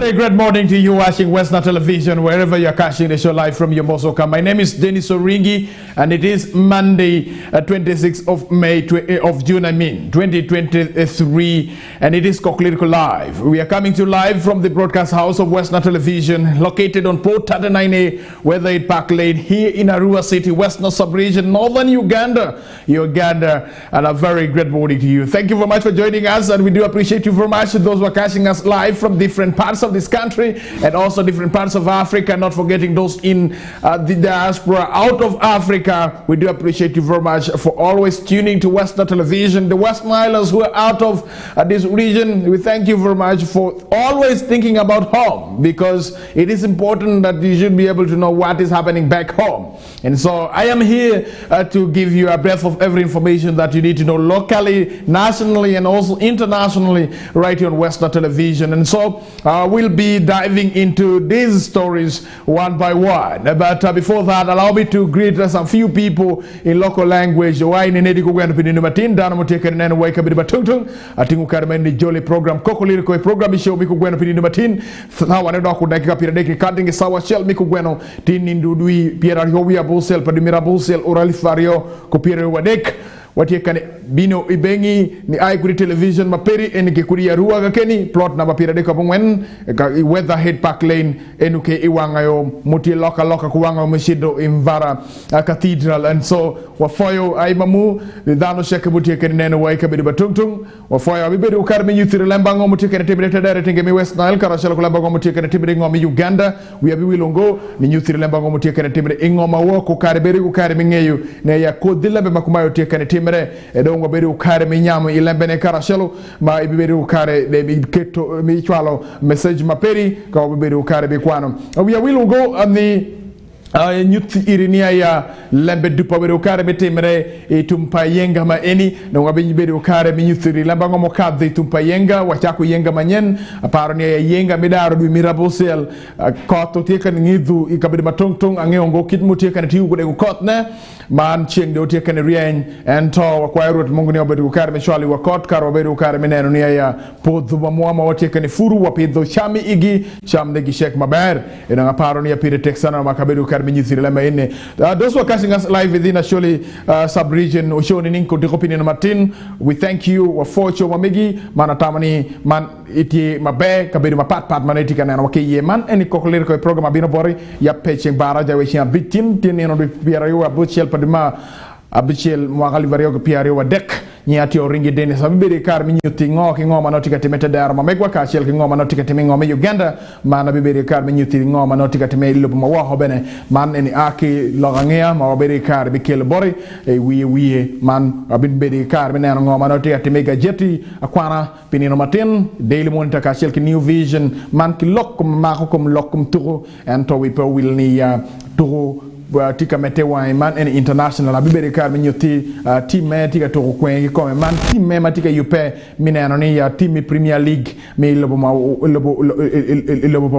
very great morning to you watching Westnile Television, wherever you're catching the show live from your Mosoka. My name is Denis Oringi, and it is Monday, 26th of June, 2023, and it is KOKOLIRIKO Live. We are coming to live from the broadcast house of Westnile Television, located on Port 39A, Weatherhead Park Lane, here in Arua City, Westnile Sub-region, Northern Uganda, and a very great morning to you. Thank you very much for joining us, and we do appreciate you very much. Those who are catching us live from different parts of this country and also different parts of Africa, not forgetting those in the diaspora out of Africa. We do appreciate you very much for always tuning to Westnile Television. The West Nilers who are out of this region, we thank you very much for always thinking about home, because it is important that you should be able to know what is happening back home. And so I am here to give you a breath of every information that you need to know locally, nationally, and also internationally right here on Westnile Television. And so we'll be diving into these stories one by one. But before that, allow me to greet some few people in local language. Program KOKOLIRIKO program show miku gweno pini numatin. Sawa nendo akudakika pira deki cutting sawa shell miku gweno tini ndudui pira riowia busel padimira busel oralifario kopira wadek. Watie kane bino ibengi ni ai kuri television maperi enike kuri ya ruwa gakeni plot na mapira de kapungwen Weatherhead Park Lane enuke iwangayo muti loka kuwangayo meshido imvara cathedral. And so wafoyo ai mamu dano sheke muti kene neno wa ikabidi batungtung wafoyo abibedi ukarmi yuthiri lembango muti kene tibide tedere tingemi Westnile karashala kulembango muti kene tibide ngomi Uganda wiabi wilongo ni yuthiri lembango muti kene tibide ingoma woko kariberi ukari mingeyu ne ya kodilambe makumayo tikene tibide edongo beri ukare minyamu ilembene karashelo ma ibiberi ukare de keto mi chwalo message maperi ka biberi ukare bikwano we will go on the nyuti irinia ya lembe dupa beri ukare betemere tumpa yenga ma eni no wabenyi beri ukare minyuti lemba ngomo kadhi tumpa yenga wachako yenga manyen aparo ni yenga midaro bi mirabosel koto teka ngidhu ikabedi matongtong angeongo kitmu teka na tiu kudegu kotne man ching de teka ne rien ento kwa erot mungu ni obedi ukare mishwali wakot karo obedi ukare mineno ni ya podhu mwama wateka ni furu wapidho chami igi chamne gishek maber ina aparo ni apire texana makabedi ukare those who are catching us live within a surely sub-region Martin, we thank you for Mamigi Manatamani man iti mabe kabiri mapat maneti kana wake yeman eni KOKOLIRIKO program abino bori ya peching bara jaweshi bitim tinino biarayo abuchel padima abichel mwagali vario piario wa dek nyati Oringi Denis abibiri kar minyuti ki ngoma notika timete dara mamegwa ka chel ki ngoma notika timi ngoma Uganda man abibiri kar minyuti ngoma notika timi lubu mawaho bene man eni aki logangea ma abibiri kar bikel bori wiye man abibiri kar mineno ngoma notika timi gajeti akwana pinino matin daily monitor ka chel ki New Vision man ki lokum makokum lokum turu and to we will ni turu tika metewa man en international abibere kar minyoti team tika to kwengi kome man team me matika yupe mineno ni ya team Premier League me lobo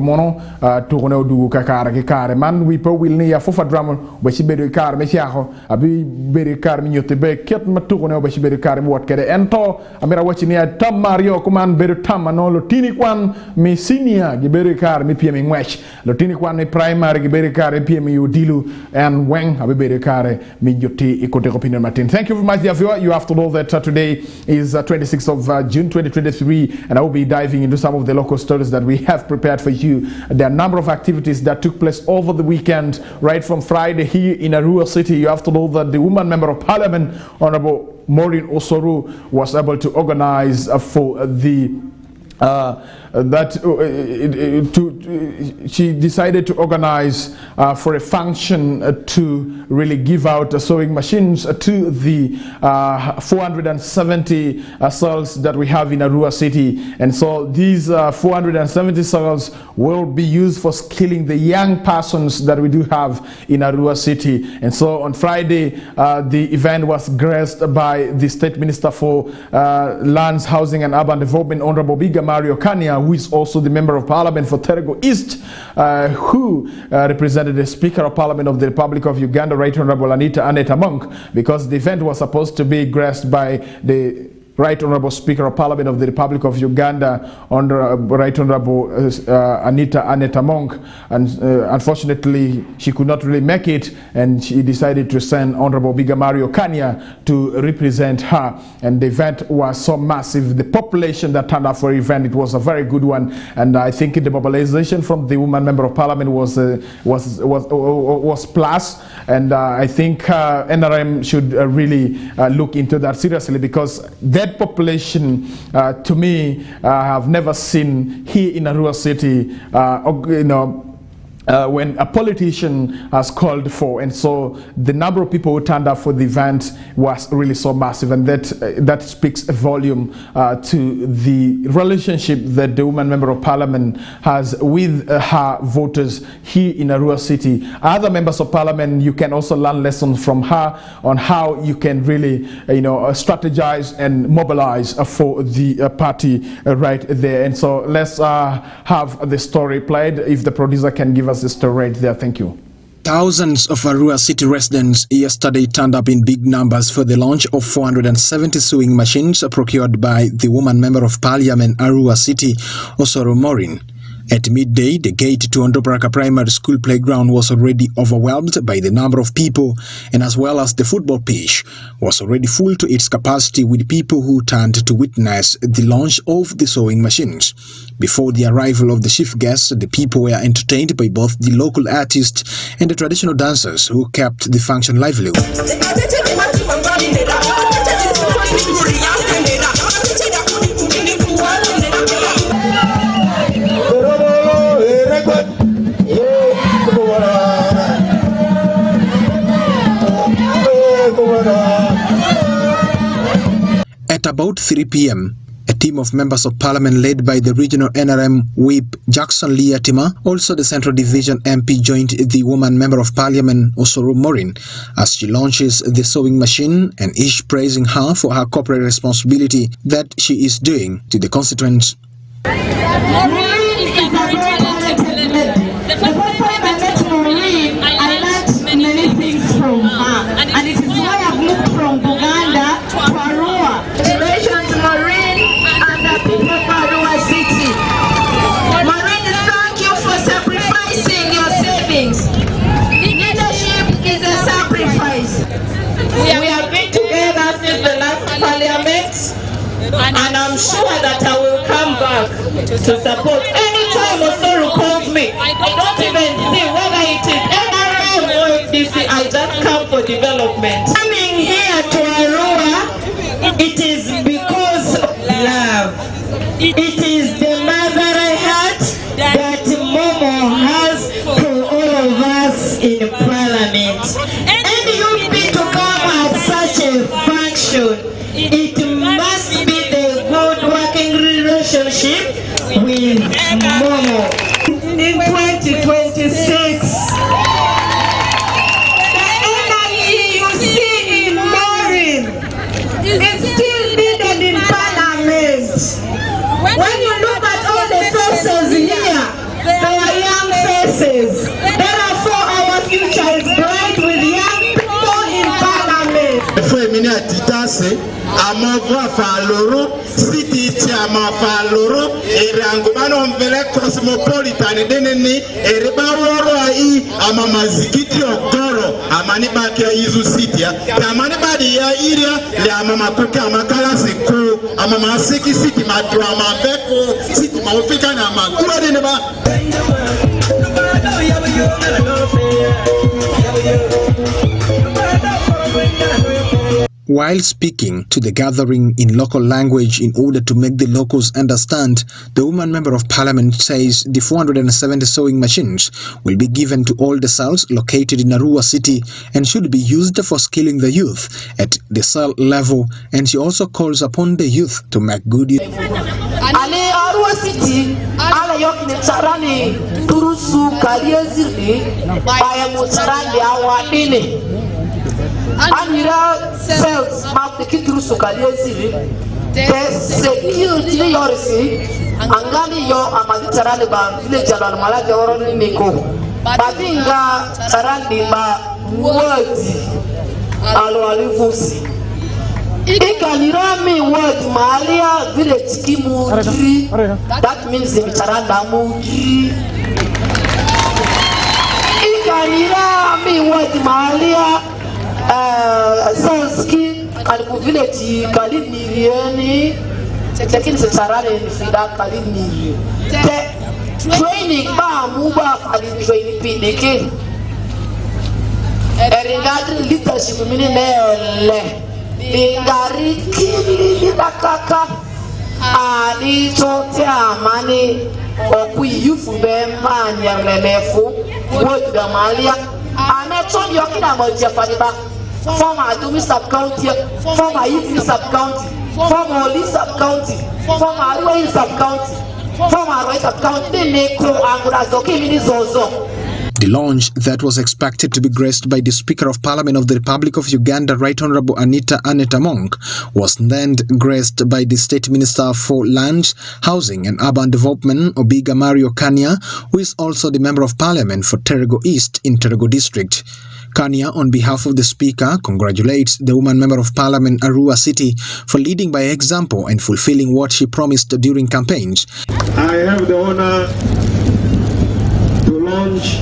mono to ne odu kakara ke kare man we will ni ya fofa drama ba sibere kar me chaho abibere kar minyoti be ket matu ne ba sibere kar mo wat kede ento amira wachi ni tam Mario kuman bere tam no lo tini kwan mi senior gibere kar mi pie mi ngwech lo tini kwan mi primary gibere kar mi pie mi udilu and when abibere kare mijoti ikote opinion Martin. Thank you very much, dear viewer. You have to know that today is 26th of June 2023, and I will be diving into some of the local stories that we have prepared for you. There are a number of activities that took place over the weekend, right from Friday here in Arua City. You have to know that the woman member of parliament, Honorable Maureen Osoru, was able to organize for the she decided to organize for a function to really give out sewing machines to the 470 cells that we have in Arua City. And so these 470 cells will be used for skilling the young persons that we do have in Arua City. And so on Friday, the event was graced by the State Minister for Lands, Housing and Urban Development, Honorable Biga Mario Kania, who is also the Member of Parliament for Terego East, who represented the Speaker of Parliament of the Republic of Uganda, Right Honorable Aneta Monk, because the event was supposed to be graced by the Right Honorable Speaker of Parliament of the Republic of Uganda, Right Honorable Anita Monk, and unfortunately she could not really make it, and she decided to send Honorable Bigamario Kanya to represent her. And the event was so massive. The population that turned up for the event, it was a very good one, and I think the mobilization from the woman member of Parliament was plus, and I think NRM should really look into that seriously, because that population, to me, I have never seen here in Arua City, when a politician has called for, and so the number of people who turned up for the event was really so massive, and that speaks a volume to the relationship that the woman member of Parliament has with her voters here in Arua City. Other members of Parliament, you can also learn lessons from her on how you can really strategize and mobilize for the party right there. And so let's have the story played, if the producer can give us the story right there. Thank you. Thousands of Arua City residents yesterday turned up in big numbers for the launch of 470 sewing machines procured by the woman member of Parliament Arua City, Osoro Morin. At midday, the gate to Ondoparaka Primary School playground was already overwhelmed by the number of people, and as well as the football pitch was already full to its capacity with people who turned to witness the launch of the sewing machines. Before the arrival of the chief guests, the people were entertained by both the local artists and the traditional dancers who kept the function lively. At about 3 p.m., a team of members of Parliament led by the regional NRM whip Jackson Liatima, also the Central Division MP, joined the woman member of Parliament Osoro Morin as she launches the sewing machine, and each praising her for her corporate responsibility that she is doing to the constituents. Maureen is a very talented lady. The first time I met Maureen, I learned many things from her, and it is why I've looked from Buganda to Arua. Congratulations, Maureen, and the people of Arua City. Maureen, thank you for sacrificing your savings. Leadership is a sacrifice. We have been together since the last Parliament, and I'm sure that I will come back to support. Anytime Osoro calls me, I don't even see whether it is NRM or DC, I just come for development. Coming here to Arua, it is because of love. It is the mother I had that Momo has for all of us in Parliament. And you need to come at such a function. It must be the good working relationship with Momo. In 2026, the energy you see in Morin is still needed in Parliament. When you look at all the faces here, they are young faces. Therefore, our future is bright with young people in Parliament. Amava faloro city chama faloro erangumano mvele cosmopolitan deneni erebaworo ai amamazikiti okoro amani baki ya izu city amani badi ya iria le amamakuka amakala siku amamasiki city matwa mabeko city maofika na makura deneba. While speaking to the gathering in local language in order to make the locals understand, the woman member of Parliament says the 470 sewing machines will be given to all the cells located in Arua City and should be used for skilling the youth at the cell level, and she also calls upon the youth to make good use. Arua City, ala yok ni sarani turusu kaliezili baya musarani awadini. Anira cells map the kitrusu kaliezili. The security yorisi angani yo amagitarani ba village ala malaga oroni niko. Badinga sarani ba word alo alivusi. Ikanirami word Malia village Kimudri. That means in Charanda Mudri. Ikanirami word Malia Sanski Kalibu village Kaliniriani. Taking the Charada in Fida Kaliniri. Training ba muba Kalin training Pineke. Regarding leadership meaning Ingari kiri kaka ali chote amani okwi yufu bemba nyamlemefu woda malia ameto yokina moja fadiba former Adumi sub county former Ifi sub county former Oli sub county former Arua sub county former Arua sub county neko angura zoki mini zozo. The launch that was expected to be graced by the Speaker of Parliament of the Republic of Uganda, Right Honorable Anita Monk, was then graced by the State Minister for Lands, Housing and Urban Development, Obiga Mario Kania, who is also the Member of Parliament for Terego East in Terego District. Kania, on behalf of the Speaker, congratulates the woman Member of Parliament Arua City for leading by example and fulfilling what she promised during campaigns. I have the honor to launch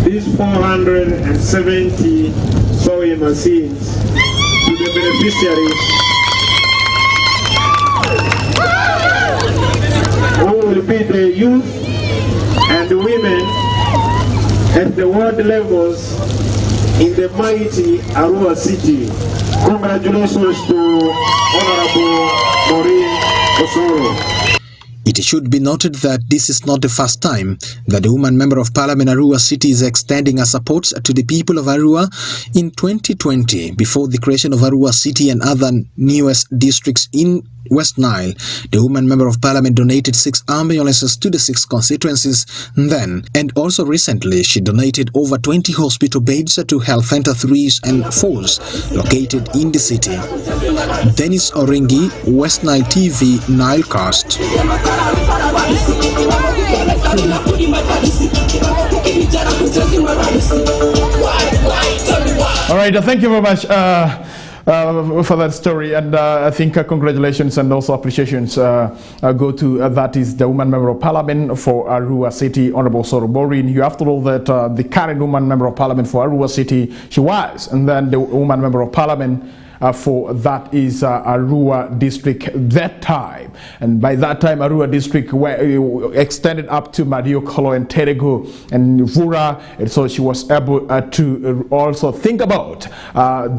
these 470 sewing machines to the beneficiaries who will be the youth and the women at the world levels in the mighty Arua City. Congratulations to Honorable Maureen Osoro. It should be noted that this is not the first time that the woman Member of Parliament Arua City is extending her support to the people of Arua. In 2020, before the creation of Arua City and other newest districts in West Nile, the woman Member of Parliament donated 6 ambulances to the 6 constituencies then, and also recently she donated over 20 hospital beds to health center 3s and 4s located in the city. Denis Oringi, Westnile TV, Nilecast. All right, thank you very much for that story, and I think congratulations and also appreciations go to that is the woman Member of Parliament for Arua City, Honorable Osoro Maureen. You have to know that the current woman Member of Parliament for Arua City, she was, and then the woman Member of Parliament for that is Arua District that time, and by that time Arua District were extended up to Mariokolo and Terego and Vura, and so she was able to also think about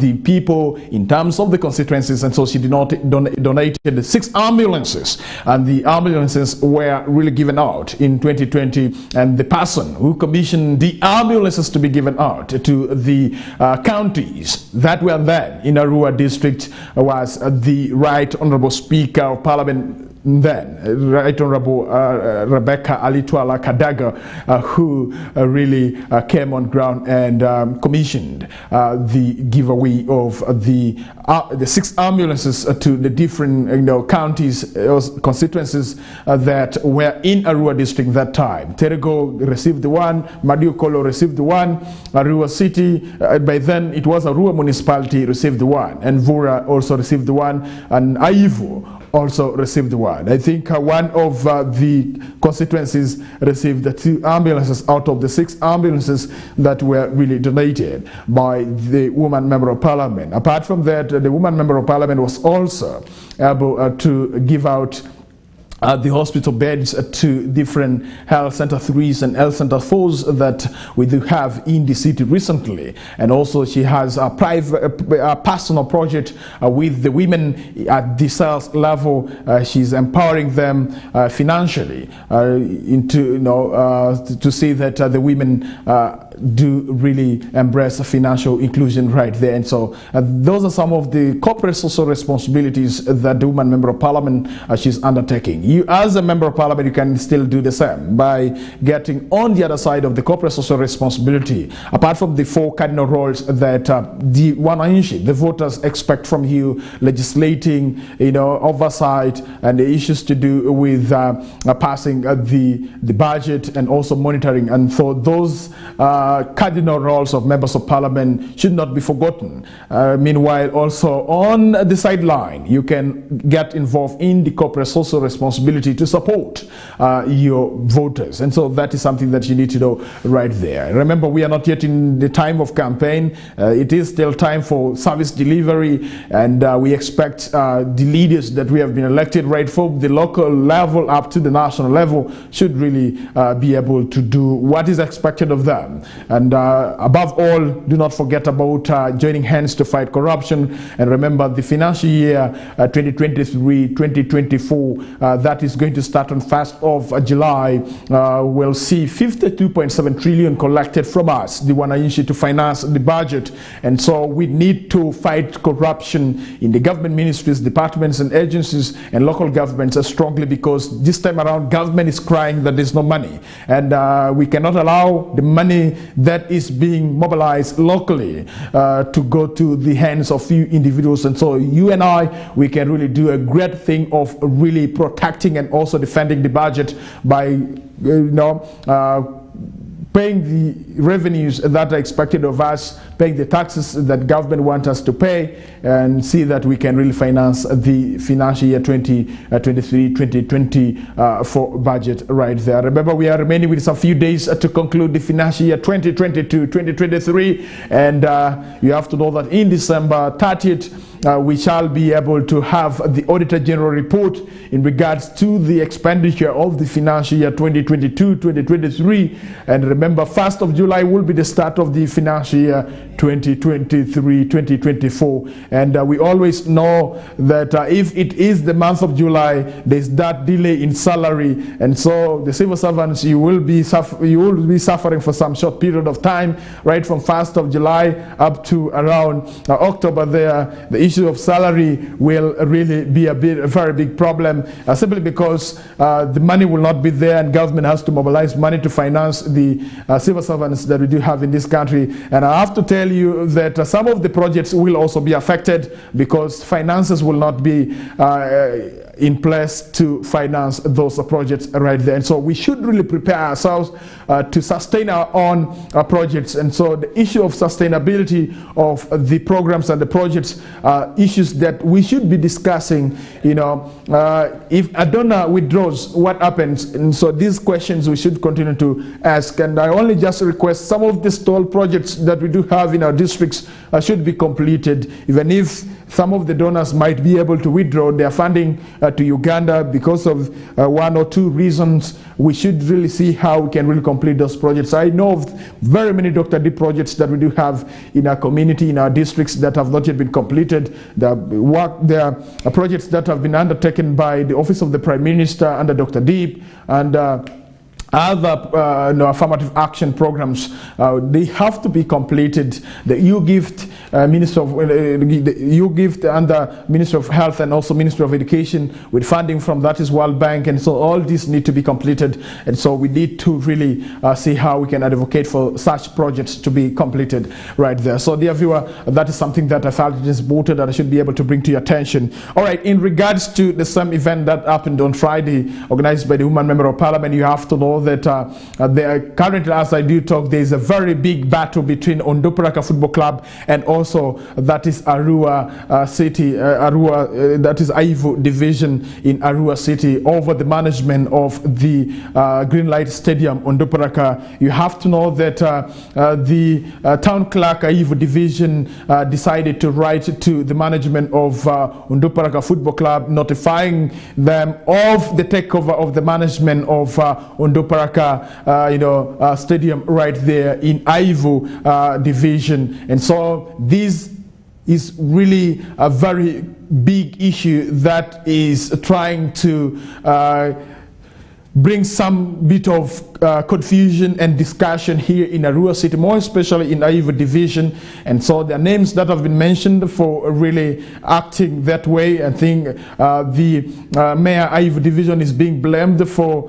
the people in terms of the constituencies, and so she did not donated 6 ambulances, and the ambulances were really given out in 2020, and the person who commissioned the ambulances to be given out to the counties that were then in Arua District was the Right Honorable Speaker of Parliament then, Right Honorable Rebecca Alitwala Kadaga, who really came on ground and commissioned the giveaway of the 6 ambulances to the different counties, constituencies that were in Arua District that time. Terego received the 1, Mariokolo received the 1, Arua City, by then it was Arua Municipality received the 1, and Vura also received the 1, and Aivo also received 1. I think one of the constituencies received the 2 ambulances out of the 6 ambulances that were really donated by the woman Member of Parliament. Apart from that, the woman Member of Parliament was also able to give out the hospital beds to different health center 3s and health center 4s that we do have in the city recently, and also she has a private personal project with the women at the sales level. She's empowering them financially into to see that the women do really embrace financial inclusion right there. And so those are some of the corporate social responsibilities that the woman Member of Parliament she's undertaking. You as a Member of Parliament, you can still do the same by getting on the other side of the corporate social responsibility. Apart from the 4 cardinal roles that the voters expect from you: legislating, oversight, and the issues to do with passing the budget, and also monitoring. And for those cardinal roles of members of parliament should not be forgotten. Meanwhile, also on the sideline, you can get involved in the corporate social responsibility to support your voters. And so that is something that you need to know right there. Remember, we are not yet in the time of campaign. It is still time for service delivery, and we expect the leaders that we have been elected right from the local level up to the national level should really be able to do what is expected of them. And above all, do not forget about joining hands to fight corruption. And remember, the financial year 2023-2024 that is going to start on 1st of July will see 52.7 trillion collected from us, the Wananchi, to finance the budget. And so we need to fight corruption in the government ministries, departments and agencies and local governments strongly, because this time around government is crying that there's no money, and we cannot allow the money that is being mobilized locally to go to the hands of few individuals. And so you and I, we can really do a great thing of really protecting and also defending the budget by paying the revenues that are expected of us, paying the taxes that government wants us to pay, and see that we can really finance the financial year 2023-2024 budget right there. Remember, we are remaining with some few days to conclude the financial year 2022-2023, and you have to know that in December 30th, we shall be able to have the Auditor General report in regards to the expenditure of the financial year 2022-2023. And remember, 1st of July will be the start of the financial year 2023-2024. And we always know that if it is the month of July, there's that delay in salary. And so the civil servants, you will be suffering for some short period of time, right from 1st of July up to around October there. The issue of salary will really be a very big problem, simply because the money will not be there, and government has to mobilize money to finance the civil servants that we do have in this country. And I have to tell you that some of the projects will also be affected, because finances will not be in place to finance those projects right there. And so we should really prepare ourselves to sustain our own projects. And so the issue of sustainability of the programs and the projects are issues that we should be discussing. If a donor withdraws, what happens? And so these questions we should continue to ask. And I only just request some of the stalled projects that we do have in our districts should be completed, even if some of the donors might be able to withdraw their funding to Uganda because of one or two reasons. We should really see how we can really complete those projects. I know of very many Dr. D projects that we do have in our community, in our districts, that have not yet been completed. There are projects that have been undertaken by the Office of the Prime Minister under Dr. D, and other affirmative action programs. They have to be completed. The YouGift Minister of YouGift under Minister of Health and also Minister of Education, with funding from that is World Bank, and so all these need to be completed. And so we need to really see how we can advocate for such projects to be completed right there. So dear viewer, that is something that I felt it is important that I should be able to bring to your attention. All right, in regards to the same event that happened on Friday, organized by the Woman Member of Parliament, you have to know that currently, as I do talk, there is a very big battle between Unduparaka Football Club and also that is Arua City, that is Aivu Division in Arua City, over the management of the Greenlight Stadium, Unduparaka. You have to know that the town clerk Aivu Division decided to write to the management of Unduparaka Football Club, notifying them of the takeover of the management of Unduparaka stadium right there in Aivu Division. And so this is really a very big issue that is trying to bring some bit of confusion and discussion here in Arua City, more especially in Aivu Division. And so there are names that have been mentioned for really acting that way. I think the Mayor Aivu Division is being blamed for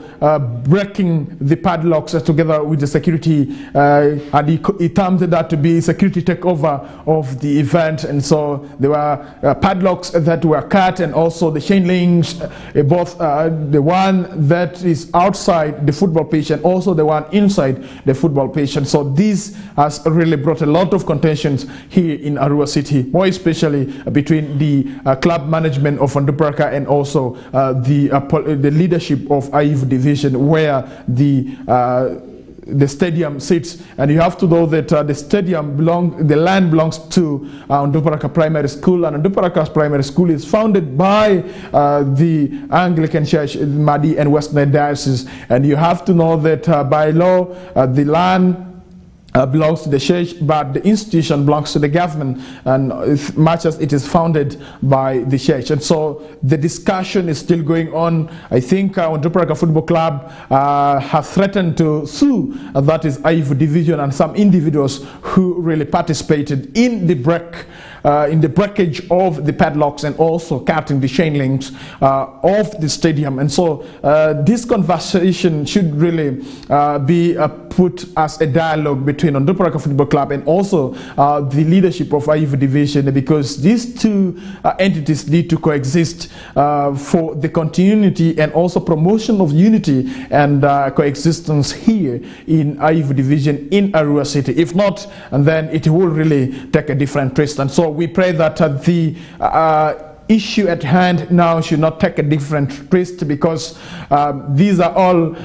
breaking the padlocks together with the security, and he termed that to be security takeover of the event. And so there were padlocks that were cut, and also the chain links, both the one that is is outside the football pitch and also the one inside the football pitch. And so this has really brought a lot of contentions here in Arua City, more especially between the club management of Onduparaka and also the leadership of Aivu Division, where the stadium sits. And you have to know that the land belongs to Onduparaka Primary School, and Onduparaka Primary School is founded by the Anglican Church, Madi and Westnile Diocese. And you have to know that by law, the land belongs to the church, but the institution belongs to the government, and as much as it is founded by the church. And so the discussion is still going on. I think Onduparaka Football Club has threatened to sue, that is Aivu Division, and some individuals who really participated in the breakage of the padlocks and also cutting the chain links of the stadium. And so this conversation should really be put as a dialogue between Onduparaka Football Club and also the leadership of Aivu Division, because these two entities need to coexist for the continuity and also promotion of unity and coexistence here in Aivu Division in Arua City. If not, and then it will really take a different twist. And so we pray that the issue at hand now should not take a different twist, because these are all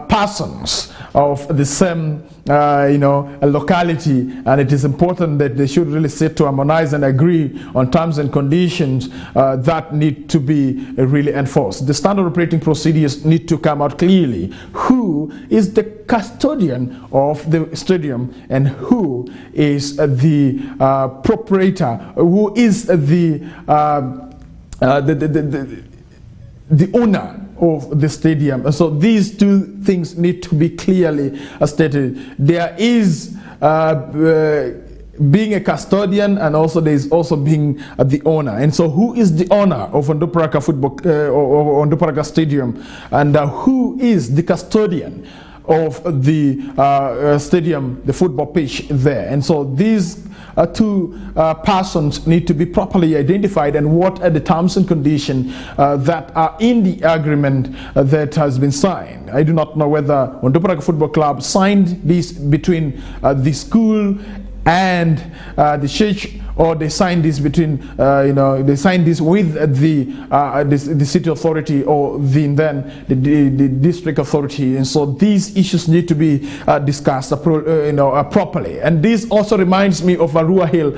persons of the same locality, and it is important that they should really sit to harmonize and agree on terms and conditions that need to be really enforced. The standard operating procedures need to come out clearly. Who is the custodian of the stadium and who is the proprietor, who is the owner of the stadium. So these two things need to be clearly stated. There is being a custodian, and also there is also being the owner. And so who is the owner of Onduparaka football or Onduparaka stadium, and who is the custodian of the stadium, the football pitch there? And so these two persons need to be properly identified, and what are the terms and conditions that are in the agreement that has been signed. I do not know whether Onduparaka Football Club signed this between the school and the church, or they signed this between they signed this with the city authority or the district authority. And so these issues need to be discussed properly. And this also reminds me of Arua Hill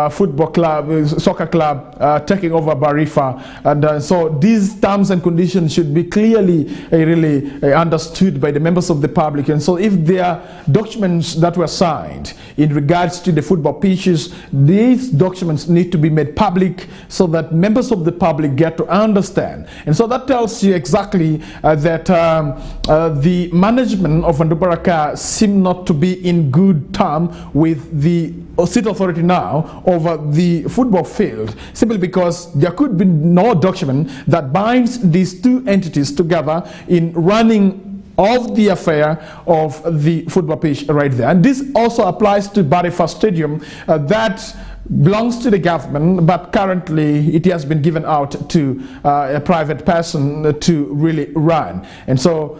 football club, soccer club taking over Barifa. And so these terms and conditions should be clearly really understood by the members of the public. And so if there are documents that were signed in regards to the football pitches, these documents need to be made public so that members of the public get to understand. And so that tells you exactly that the management of Onduparaka seem not to be in good term with the city authority now over the football field, simply because there could be no document that binds these two entities together in running of the affair of the football pitch right there. And this also applies to Barifa Stadium that belongs to the government, but currently it has been given out to a private person to really run. And so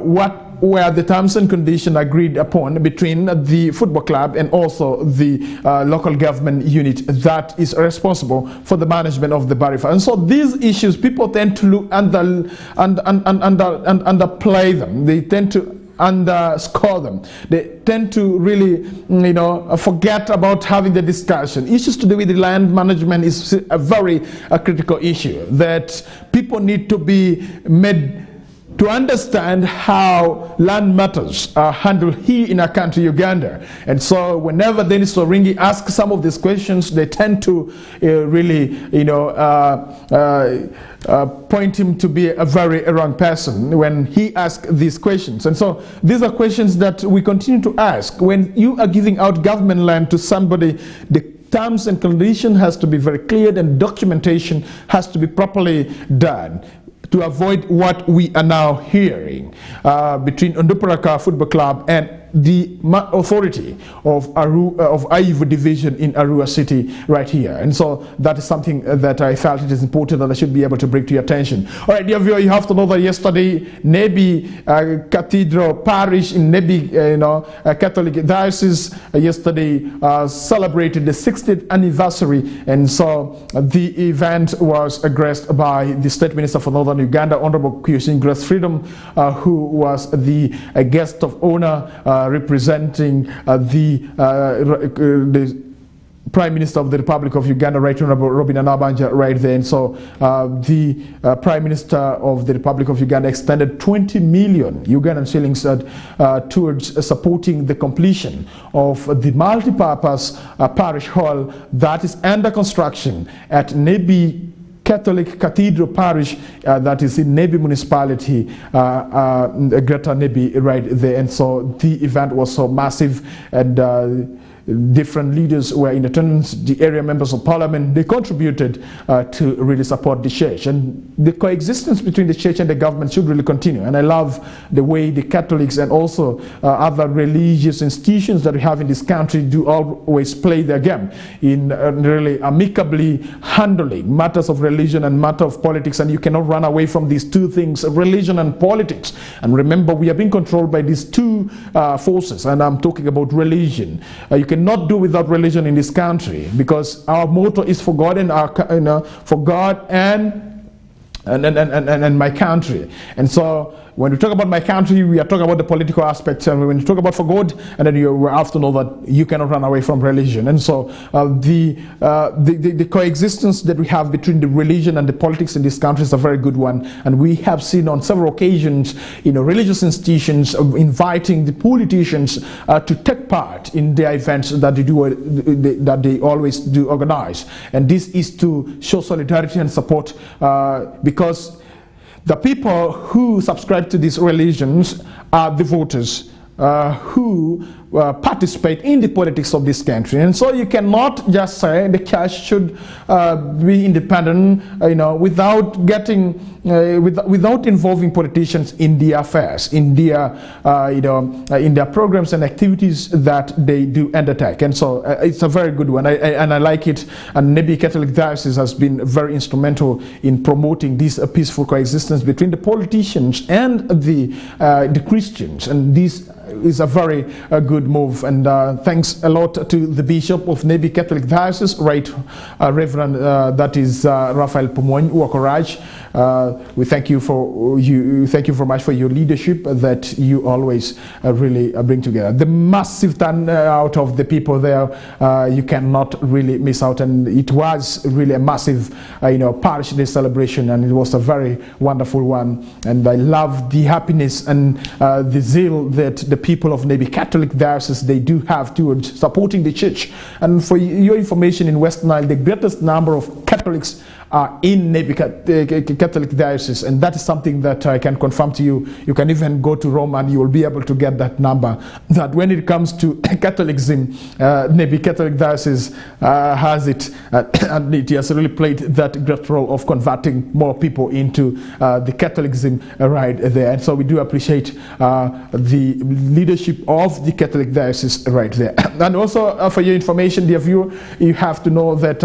what were the terms and conditions agreed upon between the football club and also the local government unit that is responsible for the management of the Barifa. And so these issues, people tend to look underplay them. They tend to underscore them. They tend to really, forget about having the discussion. Issues to do with the land management is a very critical issue that people need to be made to understand how land matters are handled here in our country, Uganda. And so whenever Denis Oringi asks some of these questions, they tend to point him to be a very wrong person when he asks these questions. And so these are questions that we continue to ask. When you are giving out government land to somebody, the terms and conditions has to be very clear, and documentation has to be properly done, to avoid what we are now hearing between Onduparaka Football Club and the authority of Aivu division in Arua City right here. And so that is something that I felt it is important that I should be able to bring to your attention. All right, dear viewer, you have to know that yesterday Nebi Cathedral Parish in Nebi Catholic Diocese yesterday celebrated the 60th anniversary, and so the event was graced by the State Minister for Northern Uganda, Honorable Kuyoshin Grace Freedom, who was the guest of honor representing the Prime Minister of the Republic of Uganda, Right Honorable Robin Anabanja, right there. And so the Prime Minister of the Republic of Uganda extended 20 million Ugandan shillings towards supporting the completion of the multi-purpose parish hall that is under construction at Nebi Catholic Cathedral Parish, that is in Nebi Municipality, Greater Nebi, right there. And so the event was so massive, and different leaders were in attendance. The area members of parliament, they contributed to really support the church, and the coexistence between the church and the government should really continue. And I love the way the Catholics and also other religious institutions that we have in this country do always play their game in really amicably handling matters of religion and matter of politics. And you cannot run away from these two things, religion and politics. And remember, we are being controlled by these two forces, and I'm talking about religion. You cannot do without religion in this country, because our motto is for God and for God and my country. And so when we talk about my country, we are talking about the political aspects, and when you talk about for God, and then you have to know that you cannot run away from religion. And so the coexistence that we have between the religion and the politics in this country is a very good one, and we have seen on several occasions, religious institutions inviting the politicians to take part in their events that they do, that they always do organize. And this is to show solidarity and support, because the people who subscribe to these religions are the voters who participate in the politics of this country. And so you cannot just say the church should be independent, without getting without involving politicians in their affairs, in their in their programs and activities that they do undertake. And so it's a very good one, and I like it. And Nebi Catholic Diocese has been very instrumental in promoting this peaceful coexistence between the politicians and the Christians, and this is a very good move. And thanks a lot to the Bishop of Nebi Catholic Diocese, Right Reverend that is Raphael Pomony Wakoraj. We thank you very much for your leadership that you always really bring together. The massive turnout of the people there, you cannot really miss out, and it was really a massive parish day celebration, and it was a very wonderful one. And I love the happiness and the zeal that the people of Nebi Catholic Diocese, they do have towards supporting the church. And for your information, in West Nile, the greatest number of Catholics are in Nebi Catholic Diocese, and that is something that I can confirm to you. You can even go to Rome and you will be able to get that number, that when it comes to Catholicism, Nebi Catholic Diocese has it, and it has really played that great role of converting more people into the Catholicism right there. And so we do appreciate the leadership of the Catholic Diocese right there. And also for your information, dear viewer, you have to know that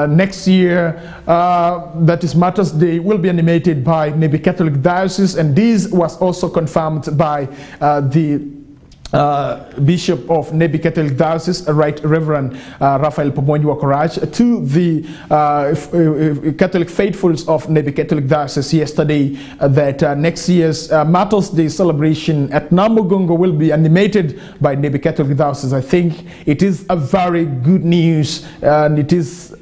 next year, that is Martyrs Day, will be animated by Nebi Catholic Diocese, and this was also confirmed by the Bishop of Nebi Catholic Diocese, Right Reverend Raphael Pomony Wakoraj, to the Catholic faithfuls of Nebi Catholic Diocese yesterday, that next year's Martyrs Day celebration at Namugongo will be animated by Nebi Catholic Diocese. I think it is a very good news, and it is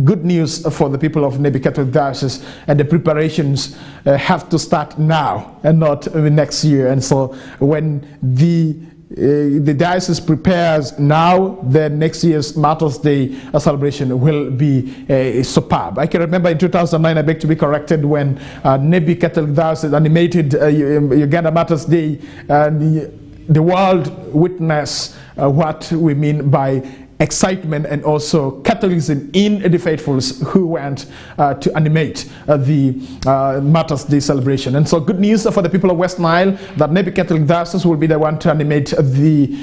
good news for the people of Nebi Catholic Diocese, and the preparations have to start now and not next year. And so when the diocese prepares now, then next year's Martyrs Day celebration will be superb. I can remember in 2009, I beg to be corrected, when Nebi Catholic Diocese animated Uganda Martyrs Day, and the world witnessed what we mean by excitement and also Catholicism in the faithfuls who went to animate the Martyrs' Day celebration. And so good news for the people of West Nile that Nebi Catholic Diocese will be the one to animate the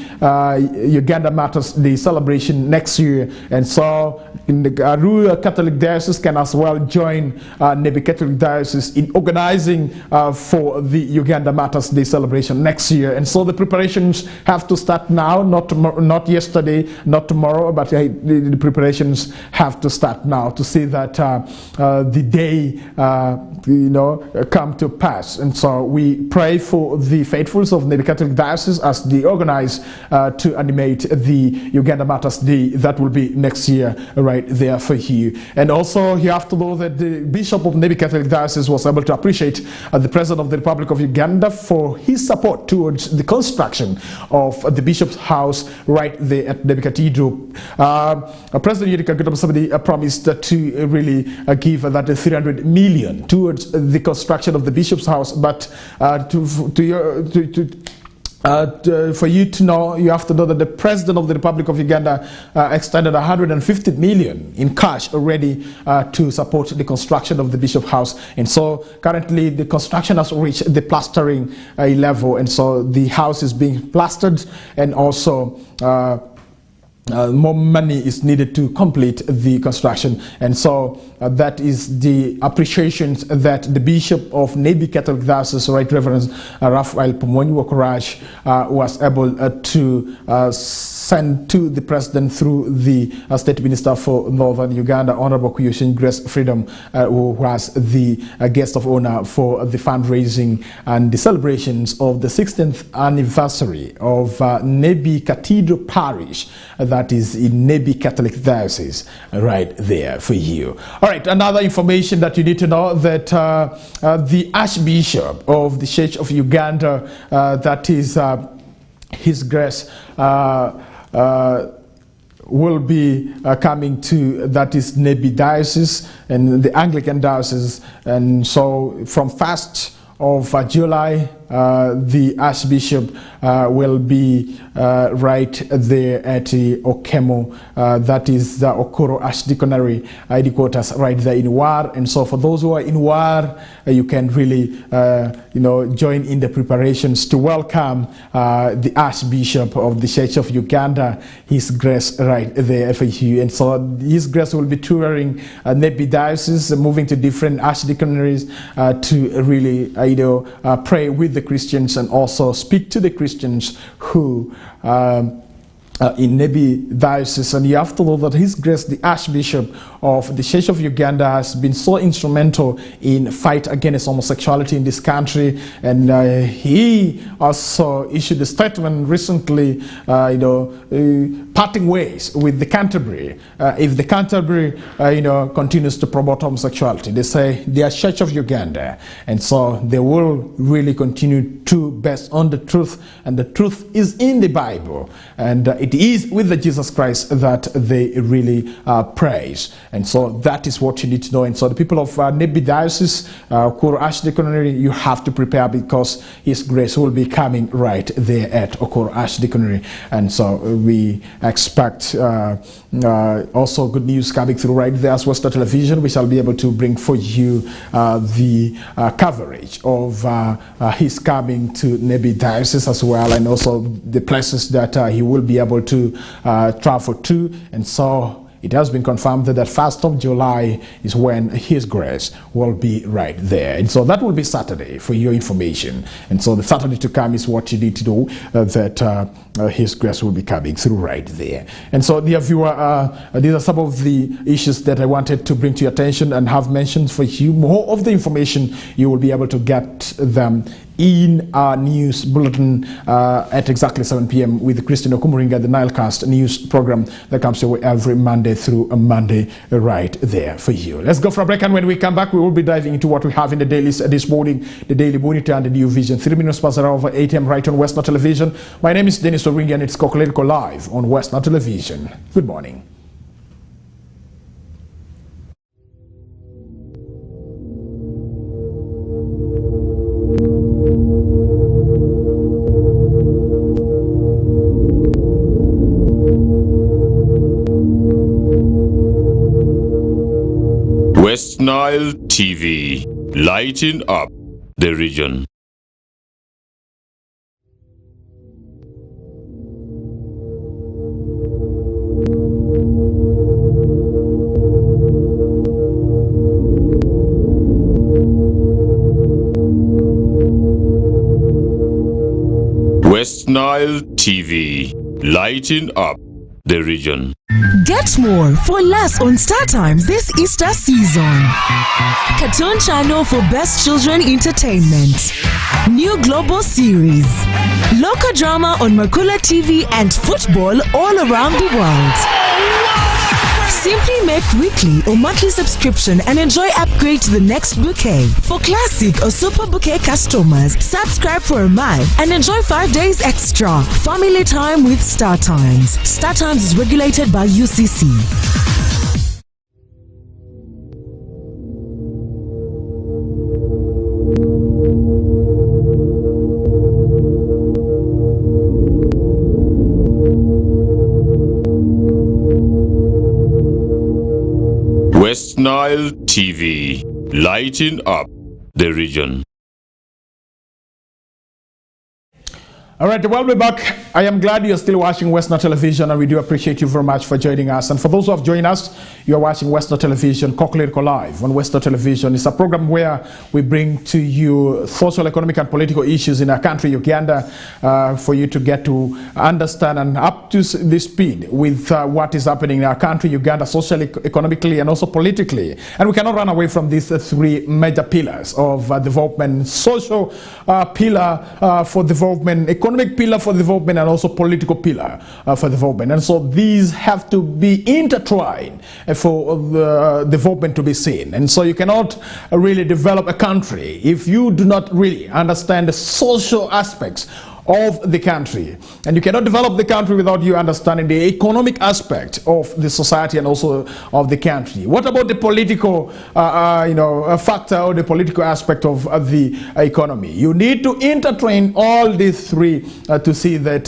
Uganda Martyrs' Day celebration next year. And so in the Arua Catholic Diocese can as well join Nebi Catholic Diocese in organizing for the Uganda Martyrs' Day celebration next year. And so the preparations have to start now, not yesterday, not tomorrow, but the preparations have to start now to see that the day come to pass. And so we pray for the faithfuls of Nebi Catholic Diocese as they organize to animate the Uganda Martyrs' Day that will be next year right there for you. And also you have to know that the Bishop of Nebi Catholic Diocese was able to appreciate the President of the Republic of Uganda for his support towards the construction of the Bishop's house right there at Nebi Cathedral. President Yoweri Kaguta Museveni promised to really give that 300 million towards the construction of the Bishop's house, but for you to know, you have to know that the President of the Republic of Uganda extended 150 million in cash already to support the construction of the Bishop House. And so currently the construction has reached the plastering level, and so the house is being plastered, and also more money is needed to complete the construction. And so that is the appreciations that the Bishop of Nebi Catholic Diocese, Right Reverend Raphael Pomonyi Wokoraj, was able to send to the President through the State Minister for Northern Uganda, Honorable Kuyoshin Grace Freedom, who was the guest of honor for the fundraising and the celebrations of the 16th anniversary of Nebi Cathedral Parish, that is in Nebi Catholic Diocese, right there for you. All right, another information that you need to know, that the Archbishop of the Church of Uganda, that is His Grace, will be coming to, that is Nebi Diocese and the Anglican Diocese. And so from 1st of July, the Archbishop will be right there at Okemo, that is the Okoro Archdeaconry headquarters right there in War. And so for those who are in War, you can really join in the preparations to welcome the Archbishop of the Church of Uganda, His Grace, right there for you. And so His Grace will be touring Nebi Diocese, moving to different archdeaconries to really pray with the Christians and also speak to the Christians who in Nebi Diocese. And you have to know that His Grace, the Archbishop of the Church of Uganda, has been so instrumental in fight against homosexuality in this country. And he also issued a statement recently, parting ways with the Canterbury. If the Canterbury, continues to promote homosexuality, they say they are Church of Uganda, and so they will really continue to base on the truth, and the truth is in the Bible, and it is with the Jesus Christ that they really praise. And so that is what you need to know. And so the people of Nebi Diocese, Okoro Archdeaconry, you have to prepare, because His Grace will be coming right there at Okoro Archdeaconry. And so we expect also good news coming through right there as Westnile Television. We shall be able to bring for you the coverage of his coming to Nebi Diocese as well, and also the places that he will be able to travel to. And so it has been confirmed that 1st of July is when His Grace will be right there. And so that will be Saturday, for your information. And so the Saturday to come is what you need to do, that His Grace will be coming through right there. And so, dear viewer, these are some of the issues that I wanted to bring to your attention and have mentioned for you. More of the information, you will be able to get them in our news bulletin at exactly 7 p.m. with Christine Okumuringa, the Nilecast news program that comes your way every Monday through a Monday right there for you. Let's go for a break, and when we come back, we will be diving into what we have in the dailies this morning, the Daily Monitor and the New Vision. 3 minutes past over 8 a.m. right on Westnile Television. My name is Denis Oringi, and it's KOKOLIRIKO Live on Westnile Television. Good morning. Westnile TV, lighting up the region. Westnile TV, lighting up the region. Get more for less on Star Times this Easter season. Cartoon channel for best children entertainment. New global series. Local drama on Makula TV and football all around the world. Simply make weekly or monthly subscription and enjoy upgrade to the next bouquet. For classic or super bouquet customers, subscribe for a month and enjoy 5 days extra. Family time with Star Times. Star Times is regulated by UCC. Westnile TV, lighting up the region. All right, well, we're back. I am glad you're still watching Westnile Television, and we do appreciate you very much for joining us. And for those who have joined us, you're watching Westnile Television, KOKOLIRIKO Live on Westnile Television. It's a program where we bring to you social, economic, and political issues in our country, Uganda, for you to get to understand and up to the speed with what is happening in our country, Uganda, socially, economically, and also politically. And we cannot run away from these three major pillars of development: social pillar for development, economic pillar for development, and also political pillar for development. And so these have to be intertwined for the development to be seen. And so you cannot really develop a country if you do not really understand the social aspects of the country. And you cannot develop the country without you understanding the economic aspect of the society and also of the country. What about the political factor or the political aspect of the economy? You need to intertwine all these three to see that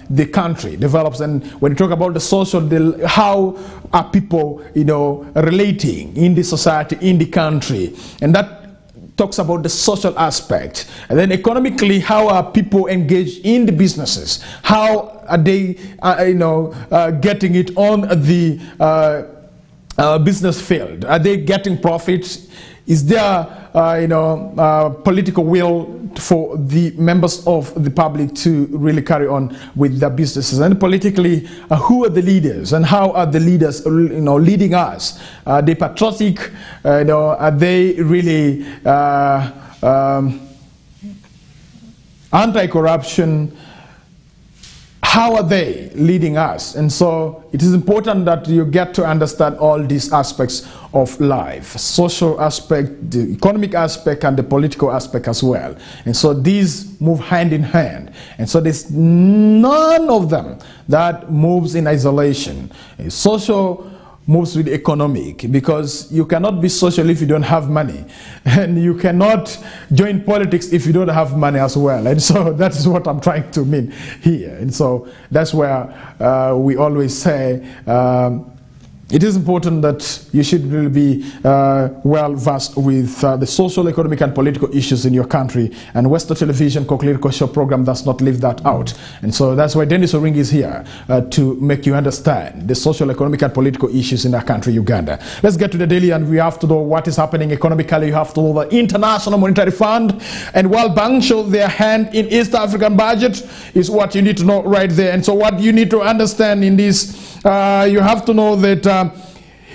the country develops. And when you talk about the social, how are people relating in the society, in the country, and that talks about the social aspect. And then economically, how are people engaged in the businesses? How are they getting it on the business field? Are they getting profits? Is there political will for the members of the public to really carry on with their businesses? And politically, who are the leaders and how are the leaders leading us? Are they patriotic? Are they really anti-corruption? How are they leading us? And so it is important that you get to understand all these aspects of life: social aspect, the economic aspect, and the political aspect as well. And so these move hand in hand. And so there's none of them that moves in isolation. Social moves with economic, because you cannot be social if you don't have money, and you cannot join politics if you don't have money as well. And so that is what I'm trying to mean here. And so that's where we always say it is important that you should really be well versed with the social, economic, and political issues in your country. And Westnile Television KOKOLIRIKO Show program does not leave that out. And so that's why Dennis Oringi is here to make you understand the social, economic, and political issues in our country, Uganda. Let's get to the daily, and we have to know what is happening economically. You have to know the International Monetary Fund and World Bank show their hand in East African budget is what you need to know right there. And so what you need to understand in this, you have to know that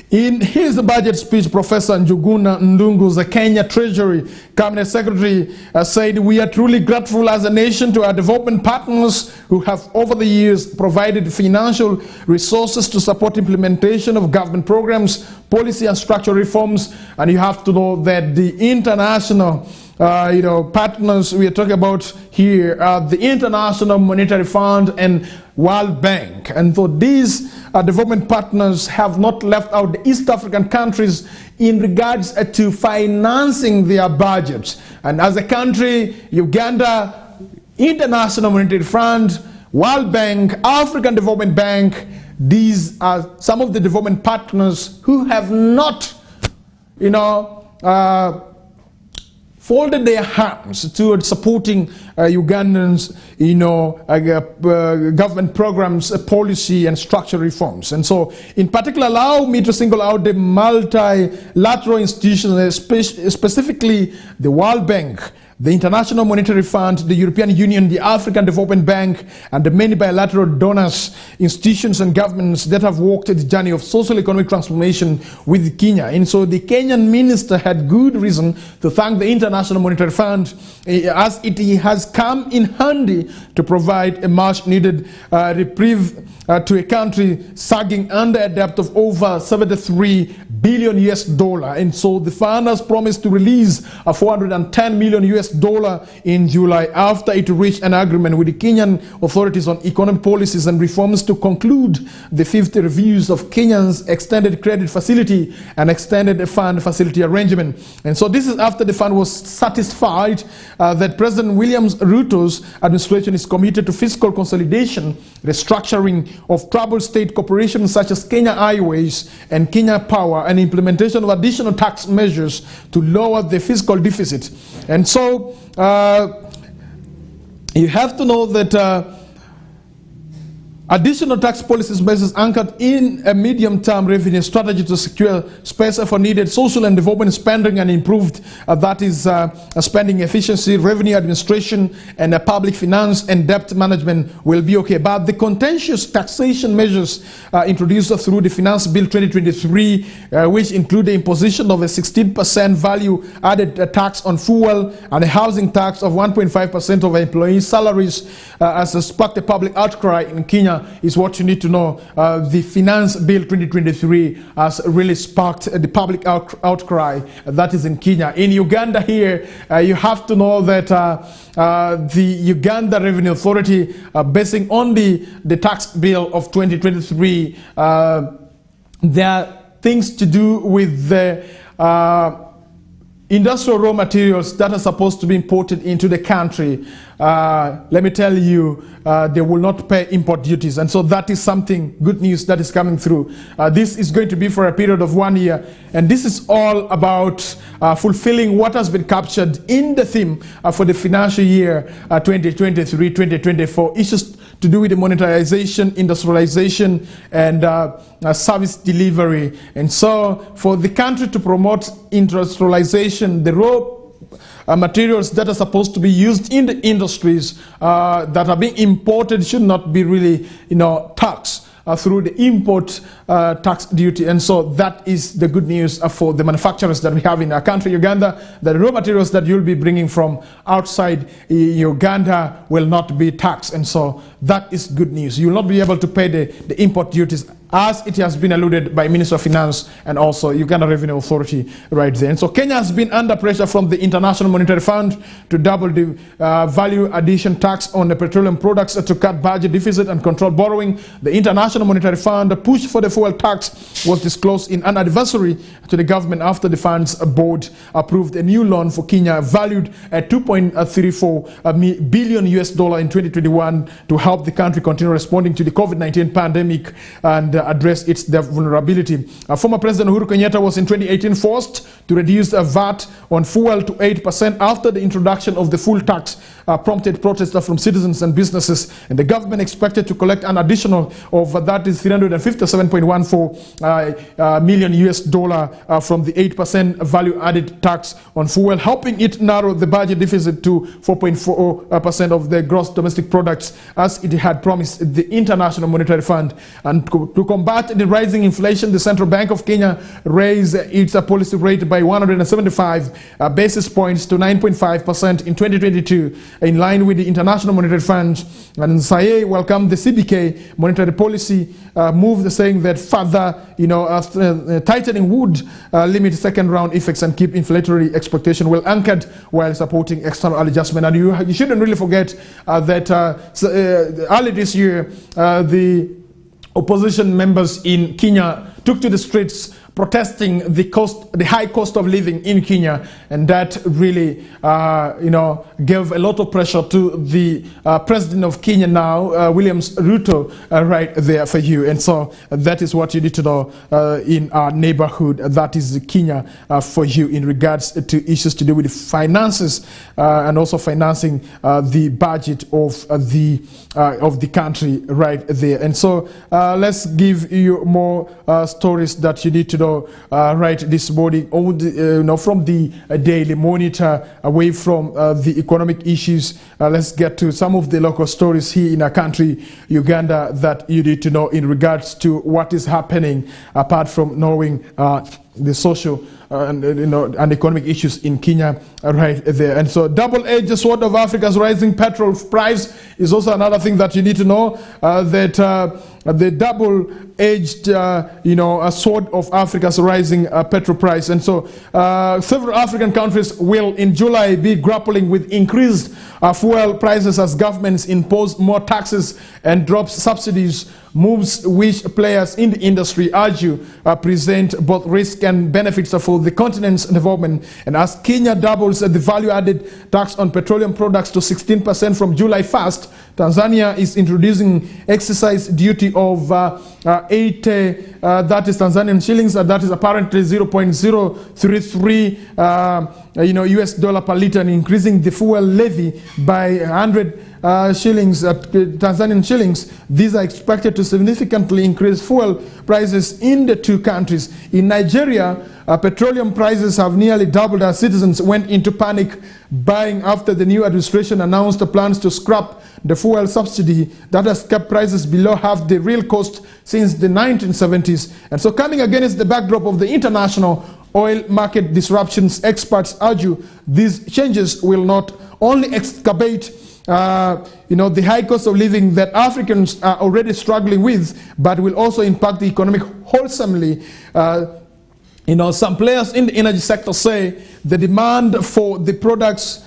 in his budget speech, Professor Njuguna Ndungu, the Kenya Treasury Cabinet Secretary, said, "We are truly grateful as a nation to our development partners who have over the years provided financial resources to support implementation of government programs, policy and structural reforms." And you have to know that the international partners we are talking about here are the International Monetary Fund and World Bank. And so these development partners have not left out the East African countries in regards to financing their budgets. And as a country, Uganda, International Monetary Fund, World Bank, African Development Bank, these are some of the development partners who have not folded their hands towards supporting Ugandans, government programs, policy and structural reforms. And so, in particular, allow me to single out the multilateral institutions, specifically the World Bank, the International Monetary Fund, the European Union, the African Development Bank, and the many bilateral donors, institutions and governments that have walked the journey of social economic transformation with Kenya. And so the Kenyan minister had good reason to thank the International Monetary Fund, as it has come in handy to provide a much needed reprieve to a country sagging under a debt of over $73 billion US. And so the fund has promised to release a $410 million US in July after it reached an agreement with the Kenyan authorities on economic policies and reforms to conclude the 50 reviews of Kenya's extended credit facility and extended fund facility arrangement. And so this is after the fund was satisfied that President William Ruto's administration is committed to fiscal consolidation, restructuring of troubled state corporations such as Kenya Highways and Kenya Power, and implementation of additional tax measures to lower the fiscal deficit. And so you have to know that additional tax policies measures anchored in a medium-term revenue strategy to secure space for needed social and development spending and improved spending efficiency, revenue administration, and public finance and debt management will be okay. But the contentious taxation measures introduced through the Finance Bill 2023, which include the imposition of a 16% value-added tax on fuel and a housing tax of 1.5% of employees' salaries, has sparked a public outcry in Kenya, is what you need to know. The Finance Bill 2023 has really sparked the public outcry that is in Kenya. In Uganda here, you have to know that the Uganda Revenue Authority, basing on the tax bill of 2023, there are things to do with the industrial raw materials that are supposed to be imported into the country. Let me tell you, they will not pay import duties. And so that is something, good news that is coming through. This is going to be for a period of 1 year. And this is all about fulfilling what has been captured in the theme for the financial year 2023-2024. Issues to do with the monetization, industrialization, and service delivery. And so for the country to promote industrialization, the raw materials that are supposed to be used in the industries that are being imported should not be really, taxed through the import tax duty. And so that is the good news for the manufacturers that we have in our country, Uganda. The raw materials that you'll be bringing from outside Uganda will not be taxed. And so that is good news. You will not be able to pay the import duties, as it has been alluded by Minister of Finance and also Uganda Revenue Authority right there. And so Kenya has been under pressure from the International Monetary Fund to double the value addition tax on the petroleum products to cut budget deficit and control borrowing. The International Monetary Fund push for the fuel tax was disclosed in an advisory to the government after the fund's board approved a new loan for Kenya valued at $2.34 billion in 2021 to help the country continue responding to the COVID-19 pandemic and address its vulnerability. Former President Uhuru Kenyatta was in 2018 forced to reduce VAT on fuel to 8% after the introduction of the full tax prompted protests from citizens and businesses, and the government expected to collect an additional of that is $357.14 million from the 8% value-added tax on fuel, helping it narrow the budget deficit to 4.4% of the gross domestic products, as it had promised the International Monetary Fund. And to combat the rising inflation, the Central Bank of Kenya raised its policy rate by 175 basis points to 9.5% in 2022, in line with the International Monetary Fund. And SAE welcomed the CBK monetary policy move, saying that further tightening would limit second round effects and keep inflationary expectation well anchored while supporting external adjustment. And you shouldn't really forget that early this year the opposition members in Kenya took to the streets protesting the high cost of living in Kenya, and that really, gave a lot of pressure to the president of Kenya now, William Ruto, right there for you. And so that is what you need to know in our neighborhood. That is Kenya for you in regards to issues to do with the finances and also financing the budget of the country right there. And so let's give you more stories that you need to know right this morning from the Daily Monitor, away from the economic issues. Let's get to some of the local stories here in our country, Uganda, that you need to know in regards to what is happening, apart from knowing the social and economic issues in Kenya right there. And so double-edged sword of Africa's rising petrol price is also another thing that you need to know, that the double-edged sword of Africa's rising petrol price. And so several African countries will in July be grappling with increased fuel prices as governments impose more taxes and drop subsidies, moves which players in the industry argue present both risk and benefits for the continent's development. And as Kenya doubles the value-added tax on petroleum products to 16% from July 1st, Tanzania is introducing excise duty of 80, that is Tanzanian shillings, that is apparently 0.033 US dollar per liter, and increasing the fuel levy by 100 shillings, Tanzanian shillings. These are expected to significantly increase fuel prices in the two countries. In Nigeria, petroleum prices have nearly doubled as citizens went into panic buying after the new administration announced the plans to scrap the fuel subsidy that has kept prices below half the real cost since the 1970s. And so, coming against the backdrop of the international oil market disruptions, experts argue these changes will not only exacerbate the high cost of living that Africans are already struggling with, but will also impact the economic wholesomely. Some players in the energy sector say the demand for the products,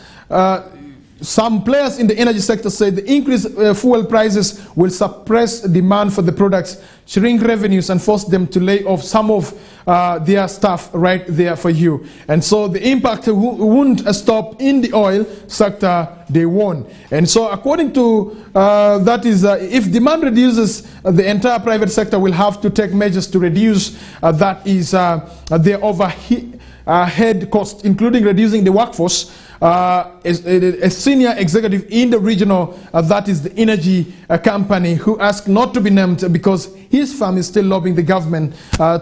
some players in the energy sector say the increased fuel prices will suppress demand for the products, shrink revenues, and force them to lay off some of their staff right there for you. And so the impact won't stop in the oil sector, they won't. And so according to that is, if demand reduces, the entire private sector will have to take measures to reduce that is their overhead cost, including reducing the workforce. A senior executive in the regional, that is the energy company, who asked not to be named because his firm is still lobbying the government,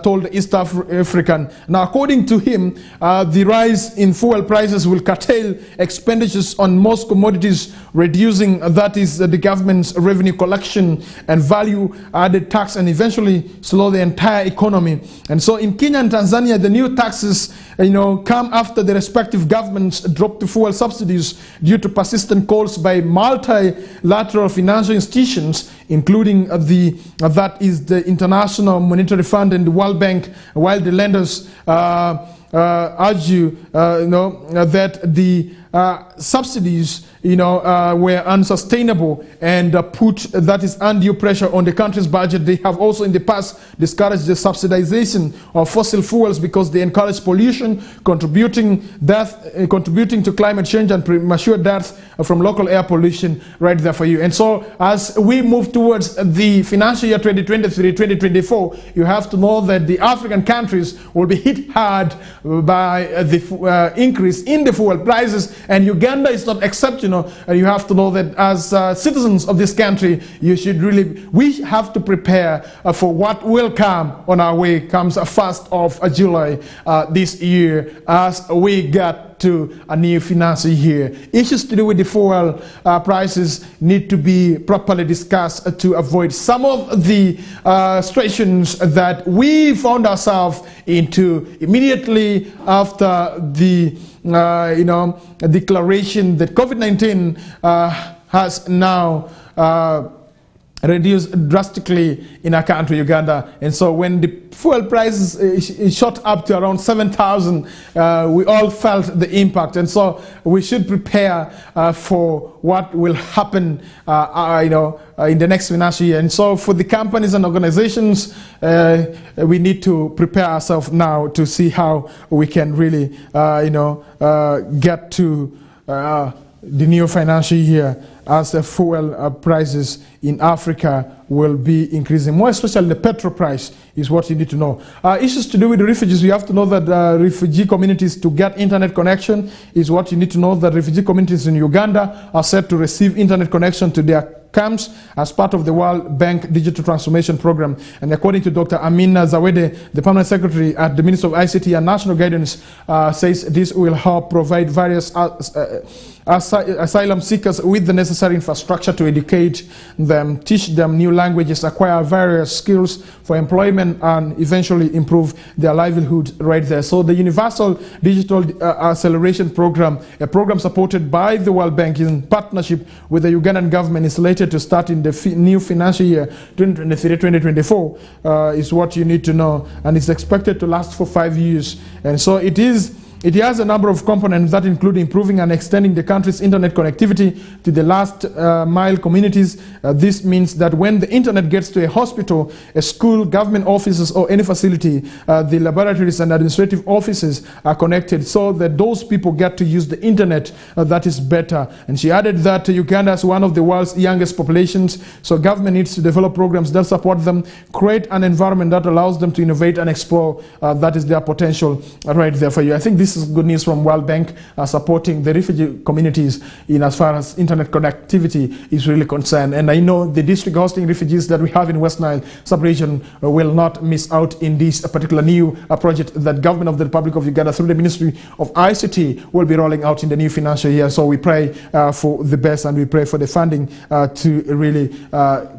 told East African. Now, according to him, the rise in fuel prices will curtail expenditures on most commodities, reducing that is the government's revenue collection and value-added tax, and eventually slow the entire economy. And so in Kenya and Tanzania, the new taxes come after the respective governments dropped the fuel subsidies due to persistent calls by multilateral financial institutions, including that is the International Monetary Fund and the World Bank, while the lenders argue that the subsidies were unsustainable and put that is undue pressure on the country's budget. They have also in the past discouraged the subsidization of fossil fuels because they encourage pollution, contributing to climate change and premature death from local air pollution right there for you. And so as we move towards the financial year 2023-2024, you have to know that the African countries will be hit hard by the increase in the fuel prices, and Uganda is not exceptional. And you have to know that as citizens of this country, we have to prepare for what will come on our way, comes 1st of July this year, as we get to a new financial year. Issues to do with the fuel prices need to be properly discussed to avoid some of the situations that we found ourselves into immediately after the a declaration that COVID-19 has now reduced drastically in our country, Uganda. And so when the fuel prices shot up to around 7,000, we all felt the impact. And so we should prepare for what will happen, in the next financial year. And so for the companies and organizations, we need to prepare ourselves now to see how we can really, get to the new financial year as the fuel prices in Africa will be increasing. More especially the petrol price is what you need to know. Issues to do with the refugees, you have to know that refugee communities to get internet connection is what you need to know, that refugee communities in Uganda are set to receive internet connection to their camps as part of the World Bank Digital Transformation Program. And according to Dr. Amina Zawede, the Permanent Secretary at the Ministry of ICT and National Guidance, says this will help provide various asylum seekers with the necessary infrastructure to educate them, teach them new languages, acquire various skills for employment, and eventually improve their livelihood right there. So the Universal Digital Acceleration Program, a program supported by the World Bank in partnership with the Ugandan government, is slated to start in the new financial year 2023-2024, is what you need to know, and it's expected to last for 5 years. And so it has a number of components that include improving and extending the country's internet connectivity to the last mile communities. This means that when the internet gets to a hospital, a school, government offices, or any facility, the laboratories and administrative offices are connected so that those people get to use the internet that is better. And she added that Uganda is one of the world's youngest populations, so government needs to develop programs that support them, create an environment that allows them to innovate and explore. That is their potential right there for you. I think this is good news from World Bank supporting the refugee communities in as far as internet connectivity is really concerned. And I know the district hosting refugees that we have in West Nile sub-region will not miss out in this particular new project that government of the Republic of Uganda through the Ministry of ICT will be rolling out in the new financial year. So we pray for the best, and we pray for the funding to really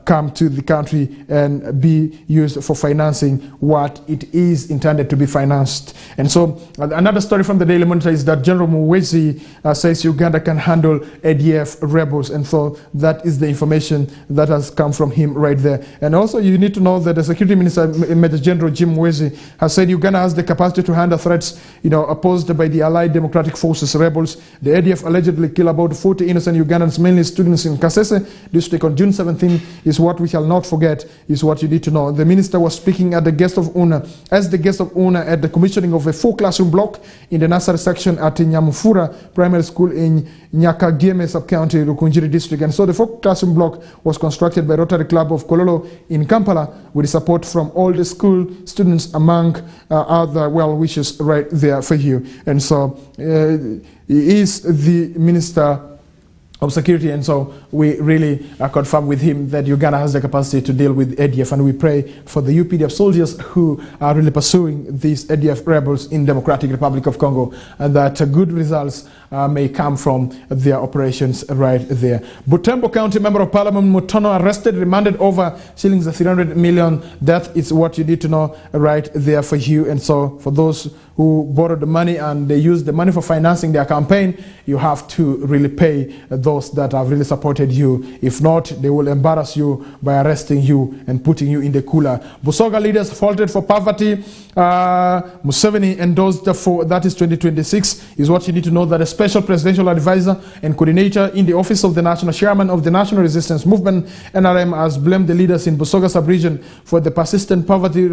come to the country and be used for financing what it is intended to be financed. And so another story from the Daily Monitor is that General Muwezi says Uganda can handle ADF rebels, and so that is the information that has come from him right there. And also you need to know that the Security Minister, Major General Jim Muwezi, has said Uganda has the capacity to handle threats opposed by the Allied Democratic Forces rebels. The ADF allegedly killed about 40 innocent Ugandans, mainly students in Kasese district on June 17, is what we shall not forget, is what you need to know. The minister was speaking at the guest of honor at the commissioning of a 4-classroom block in the nursery section at Nyamufura Primary School in Nyakageme Sub-County, Rukunjiri District. And so the 4-classroom block was constructed by Rotary Club of Kololo in Kampala with the support from all the school students, among other well-wishers right there for you. And so he is the Minister of Security, and so we really confirm with him that Uganda has the capacity to deal with ADF, and we pray for the UPDF soldiers who are really pursuing these ADF rebels in Democratic Republic of Congo, and that good results may come from their operations right there. Butembo County Member of Parliament Mutono arrested, remanded over shillings 300 million. That is what you need to know right there for you. And so for those who borrowed the money and they used the money for financing their campaign, you have to really pay those that have really supported you. If not, they will embarrass you by arresting you and putting you in the cooler. Busoga leaders faulted for poverty. Museveni endorsed for that is 2026 is what you need to know, that a special presidential advisor and coordinator in the office of the national chairman of the National Resistance Movement NRM has blamed the leaders in Busoga sub-region for the persistent poverty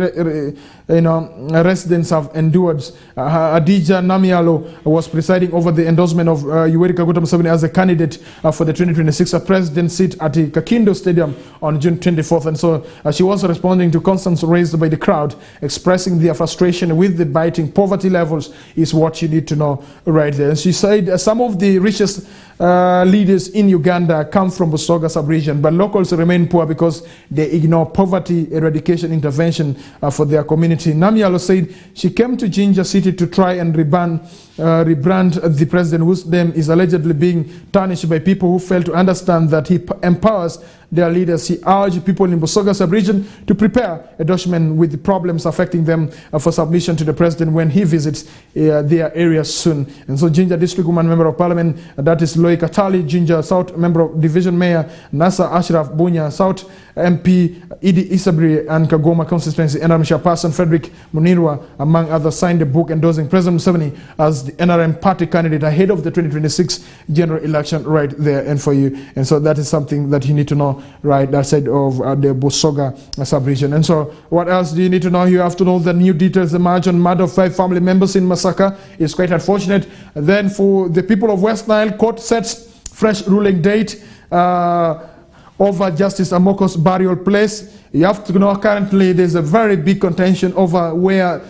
residents have endured. Adija Namialo was presiding over the endorsement of Yoweri Kaguta Museveni as a candidate for the 2026 president seat at the Kakindo Stadium on June 24th. And so she was responding to concerns raised by the crowd, expressing their frustration with the biting poverty levels is what you need to know right there. And she said some of the richest leaders in Uganda come from Busoga sub-region, but locals remain poor because they ignore poverty eradication intervention for their community. Namialo said she came to Jinja City to try and rebrand rebrand the president whose name is allegedly being tarnished by people who fail to understand that he empowers their leaders. He urged people in Busoga sub-region to prepare a document with the problems affecting them for submission to the president when he visits their area soon. And so Jinja District Woman Member of Parliament, that is Loi Katali, Jinja South Member of Division Mayor Nasa Ashraf Bunya, South MP Idi Isabri and Kagoma Constituency NRM Chairperson Frederick Munirwa, among others, signed a book endorsing President Museveni as the NRM party candidate ahead of the 2026 general election right there and for you. And so that is something that you need to know right that side of the Busoga sub-region. And so what else do you need to know? You have to know the new details emerge on murder of 5 family members in Masaka. It's quite unfortunate. And then for the people of West Nile, court sets fresh ruling date over Justice Amoko's burial place. You have to know currently there's a very big contention over where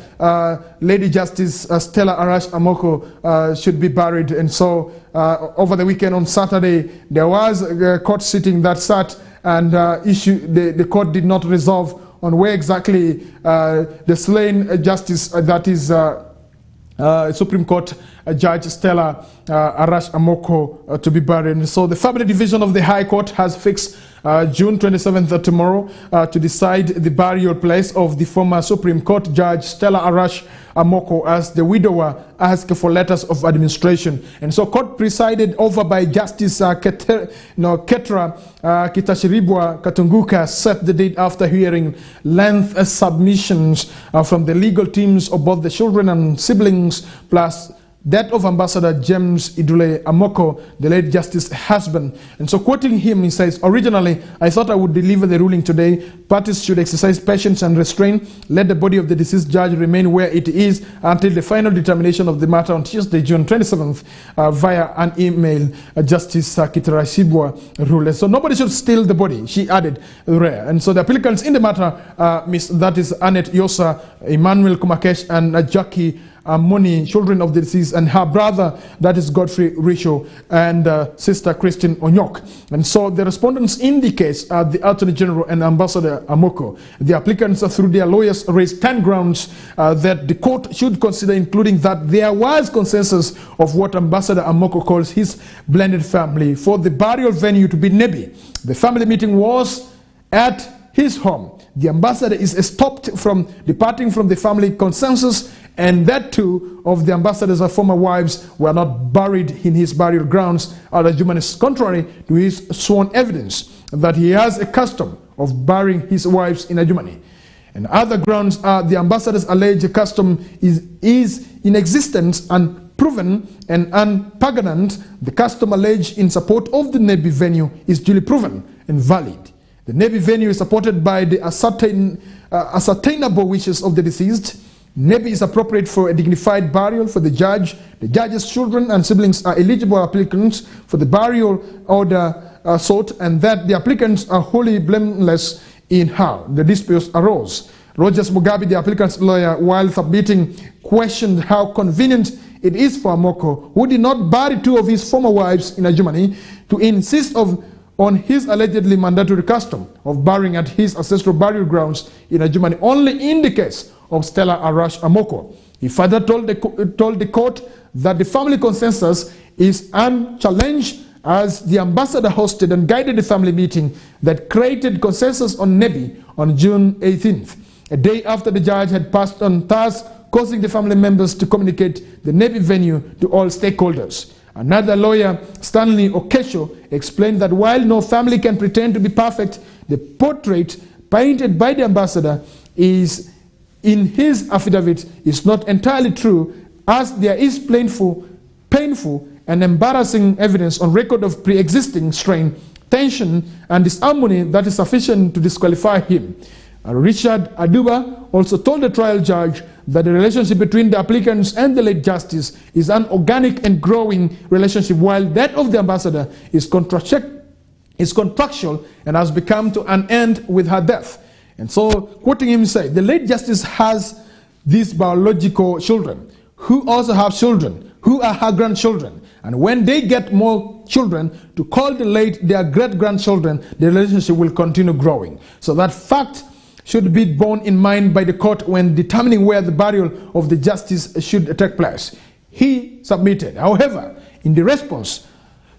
Lady Justice Stella Arash Amoko should be buried. And so over the weekend on Saturday, there was a court sitting that sat and the court did not resolve on where exactly the slain justice, that is Supreme Court Judge Stella Arash Amoko to be buried. And so the family division of the High Court has fixed June 27th tomorrow to decide the burial place of the former Supreme Court Judge Stella Arash Amoko as the widower asked for letters of administration. And so court presided over by Justice Ketra Kitashiribwa Katunguka set the date after hearing length submissions from the legal teams of both the children and siblings, plus that of Ambassador James Idule Amoko, the late Justice's husband. And so quoting him, he says, "Originally, I thought I would deliver the ruling today. Parties should exercise patience and restraint. Let the body of the deceased judge remain where it is until the final determination of the matter on Tuesday, June 27th, via an email." Justice Kitarasibwa ruled. So nobody should steal the body, she added. Rare. And so the applicants in the matter, that is Annette Yosa, Emmanuel Kumakesh, and Jackie Moni, children of the deceased, and her brother, that is Godfrey Richo, and sister Christine Onyok. And so the respondents in the case are the Attorney General and Ambassador Amoko. The applicants, through their lawyers, raised 10 grounds that the court should consider, including that there was consensus of what Ambassador Amoko calls his blended family for the burial venue to be Nebi. The family meeting was at his home. The ambassador is stopped from departing from the family consensus, and that two of the ambassador's former wives were not buried in his burial grounds, is contrary to his sworn evidence that he has a custom of burying his wives in Ajumani. And other grounds are the ambassador's alleged custom is in existence and proven and unpaganant. The custom alleged in support of the Nebi venue is duly proven and valid. The Nebi venue is supported by the ascertainable wishes of the deceased. Nebi is appropriate for a dignified burial for the judge. The judge's children and siblings are eligible applicants for the burial order sought, and that the applicants are wholly blameless in how the disputes arose. Rogers Mugabe, the applicant's lawyer, while submitting, questioned how convenient it is for Amoko, who did not bury 2 of his former wives in Ajumani, to insist on his allegedly mandatory custom of burying at his ancestral burial grounds in Ajumani only in the case of Stella Arash Amoko. He further told the court that the family consensus is unchallenged, as the ambassador hosted and guided the family meeting that created consensus on Nebi on June 18th, a day after the judge had passed on, thus causing the family members to communicate the Nebi venue to all stakeholders. Another lawyer, Stanley Okesho, explained that while no family can pretend to be perfect, the portrait painted by the ambassador is in his affidavit is not entirely true, as there is painful and embarrassing evidence on record of pre-existing strain, tension, and disharmony that is sufficient to disqualify him. Richard Aduba also told the trial judge that the relationship between the applicants and the late justice is an organic and growing relationship, while that of the ambassador is contractual and has become to an end with her death. And so, quoting him, said, "The late justice has these biological children, who also have children, who are her grandchildren. And when they get more children, to call the late their great-grandchildren, the relationship will continue growing." So that fact should be borne in mind by the court when determining where the burial of the justice should take place. He submitted. However, in the response,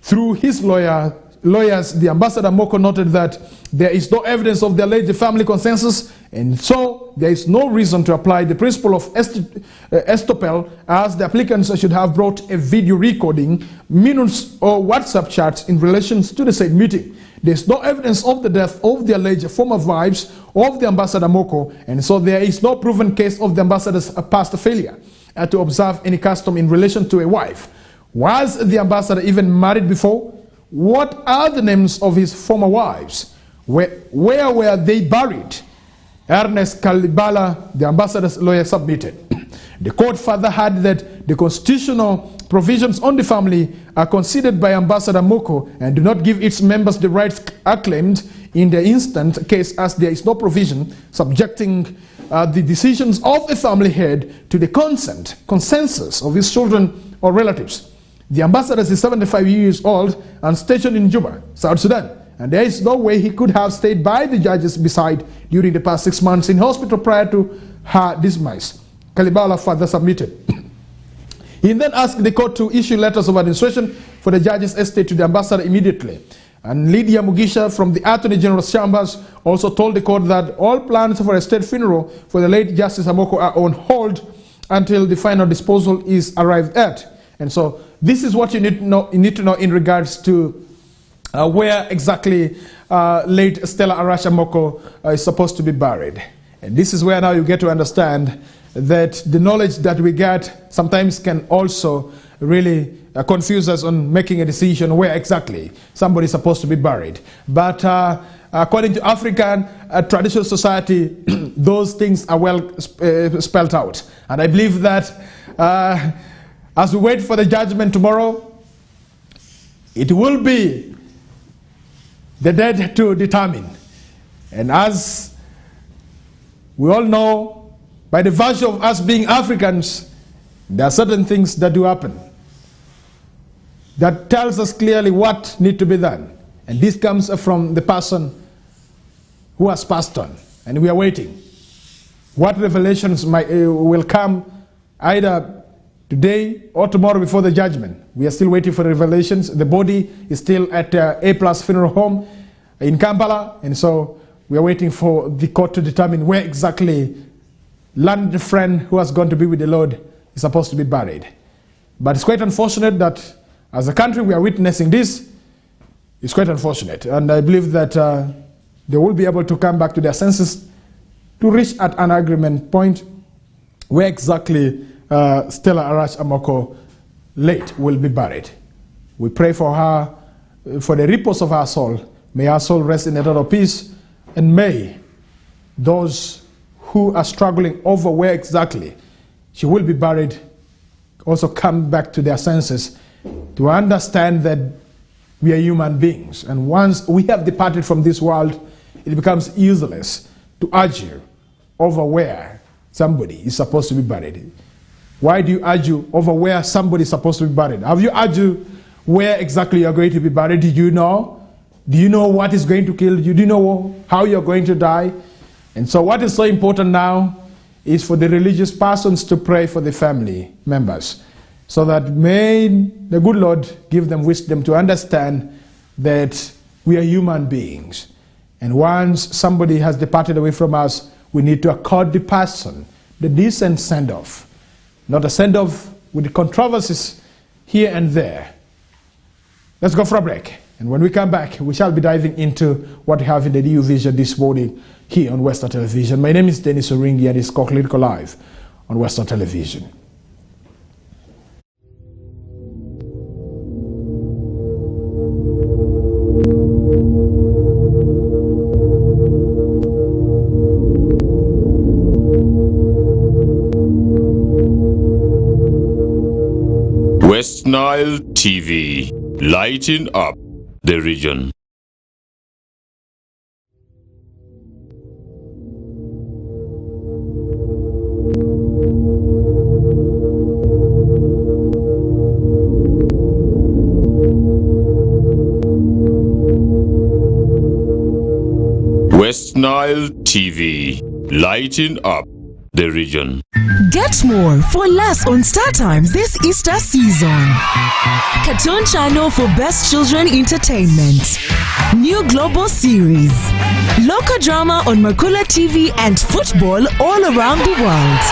through his lawyers, the Ambassador Moko noted that there is no evidence of the alleged family consensus, and so there is no reason to apply the principle of estoppel, as the applicants should have brought a video recording, minutes or WhatsApp chats in relation to the said meeting. There is no evidence of the death of the alleged former wives of the Ambassador Moko, and so there is no proven case of the ambassador's past failure to observe any custom in relation to a wife. Was the ambassador even married before? What are the names of his former wives? Where were they buried? Ernest Kalibala, the ambassador's lawyer, submitted. The court further had that the constitutional provisions on the family are considered by Ambassador Moko and do not give its members the rights acclaimed in the instant case, as there is no provision subjecting the decisions of a family head to the consensus of his children or relatives. The ambassador is 75 years old and stationed in Juba, South Sudan, and there is no way he could have stayed by the judge's beside during the past 6 months in hospital prior to her demise. Kalibala further submitted. He then asked the court to issue letters of administration for the judge's estate to the ambassador immediately. And Lydia Mugisha from the Attorney General's chambers also told the court that all plans for a state funeral for the late Justice Amoko are on hold until the final disposal is arrived at. And so this is what you need to know in regards to where exactly late Stella Arash Amoko is supposed to be buried. And this is where now you get to understand that the knowledge that we get sometimes can also really confuse us on making a decision where exactly somebody is supposed to be buried. But according to African traditional society, those things are well spelled out. And I believe that as we wait for the judgment tomorrow, it will be the dead to determine. And as we all know, by the virtue of us being Africans, there are certain things that do happen that tells us clearly what needs to be done. And this comes from the person who has passed on. And we are waiting. What revelations will come either today or tomorrow before the judgment. We are still waiting for the revelations. The body is still at A+ Funeral Home in Kampala. And so we are waiting for the court to determine where exactly learned friend who has gone to be with the Lord is supposed to be buried. But it's quite unfortunate that as a country we are witnessing this. It's quite unfortunate. And I believe that they will be able to come back to their senses to reach at an agreement point where exactly Stella Arash Amoko late will be buried. We pray for her, for the repose of her soul. May her soul rest in eternal peace, and may those who are struggling over where exactly she will be buried also come back to their senses to understand that we are human beings, and once we have departed from this world, it becomes useless to argue over where somebody is supposed to be buried. Why do you argue over where somebody is supposed to be buried? Have you argued where exactly you are going to be buried? Did you know? Do you know what is going to kill you? Do you know how you are going to die? And so what is so important now is for the religious persons to pray for the family members, so that may the good Lord give them wisdom to understand that we are human beings. And once somebody has departed away from us, we need to accord the person the decent send-off, not a send-off with controversies here and there. Let's go for a break. And when we come back, we shall be diving into what we have in the new vision this morning here on Westnile Television. My name is Denis Oringi, and it's KOKOLIRIKO Live on Westnile Television. Westnile TV, lighting up the region. Westnile TV, lighting up the the region. Get more for less on Star Times this Easter season. Cartoon channel for best children entertainment. New global series. Local drama on KOKOLIRIKO TV and football all around the world.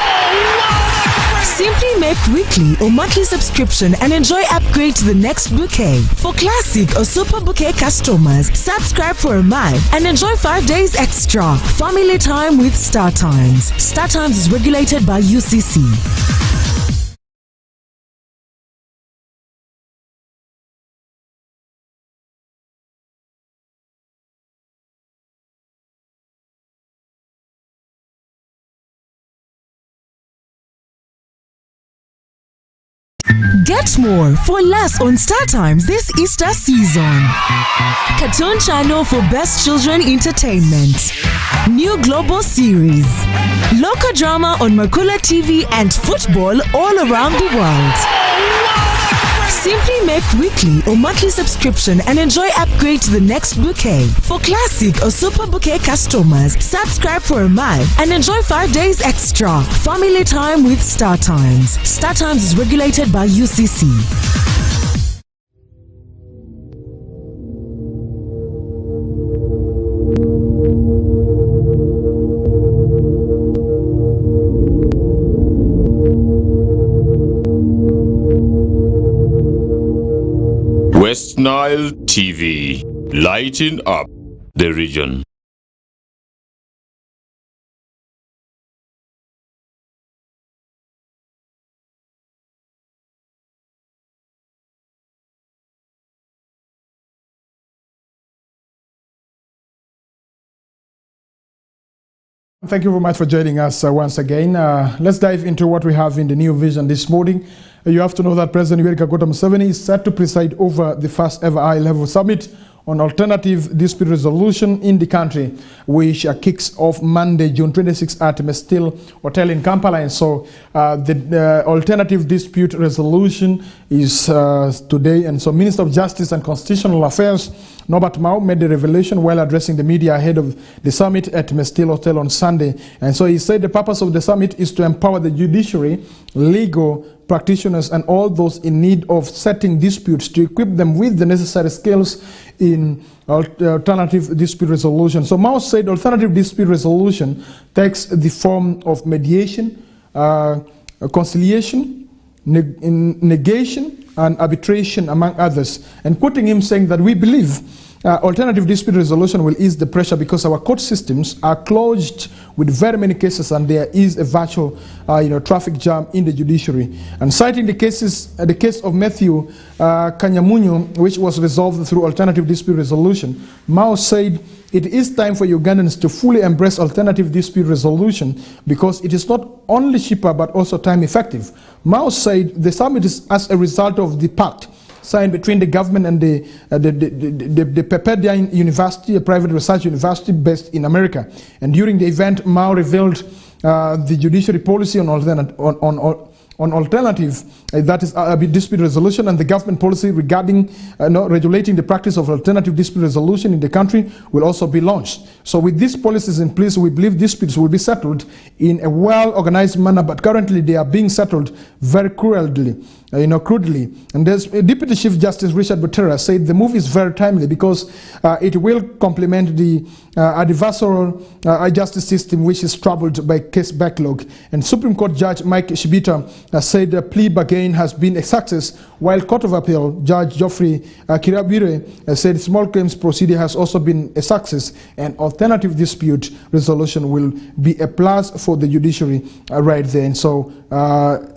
Simply make weekly or monthly subscription and enjoy upgrade to the next bouquet. For classic or super bouquet customers, subscribe for a month and enjoy 5 days extra. Family time with Star Times. Star Times is regulated by UCC. Get more for less on Star Times this Easter season. Cartoon channel for best children entertainment. New global series. Local drama on KOKOLIRIKO TV and football all around the world. Simply make weekly or monthly subscription and enjoy upgrade to the next bouquet. For classic or super bouquet customers, subscribe for a month and enjoy 5 days extra. Family time with Star Times. Star Times is regulated by UCC. Westnile TV, lighting up the region. Thank you very much for joining us once again. Let's dive into what we have in the new vision this morning. You have to know that President Yoweri Kaguta Museveni is set to preside over the first ever high-level summit on alternative dispute resolution in the country, which kicks off Monday, June 26 at Mestille Hotel in Kampala. And so the alternative dispute resolution is today. And so Minister of Justice and Constitutional Affairs, Norbert Mao, made the revelation while addressing the media ahead of the summit at Mestille Hotel on Sunday. And so he said the purpose of the summit is to empower the judiciary, legal practitioners, and all those in need of settling disputes to equip them with the necessary skills in alternative dispute resolution. So Mao said alternative dispute resolution takes the form of mediation, conciliation, negation, and arbitration, among others. And quoting him saying that we believe alternative dispute resolution will ease the pressure because our court systems are clogged with very many cases and there is a virtual traffic jam in the judiciary. And citing the case of Matthew Kanyamunyu, which was resolved through alternative dispute resolution, Mao said it is time for Ugandans to fully embrace alternative dispute resolution because it is not only cheaper but also time effective. Mao said the summit is as a result of the pact signed between the government and the Pepperdine University, a private research university based in America. And during the event, Mao revealed the judiciary policy on alternative, that is dispute resolution, and the government policy regarding regulating the practice of alternative dispute resolution in the country will also be launched. So with these policies in place, we believe disputes will be settled in a well-organized manner, but currently they are being settled very crudely. And there's Deputy Chief Justice Richard Butera said the move is very timely because it will complement the adversarial justice system, which is troubled by case backlog. And Supreme Court Judge Mike Shibita said the plea bargain has been a success, while Court of Appeal Judge Geoffrey Kirabire said small claims procedure has also been a success, and alternative dispute resolution will be a plus for the judiciary right there. And so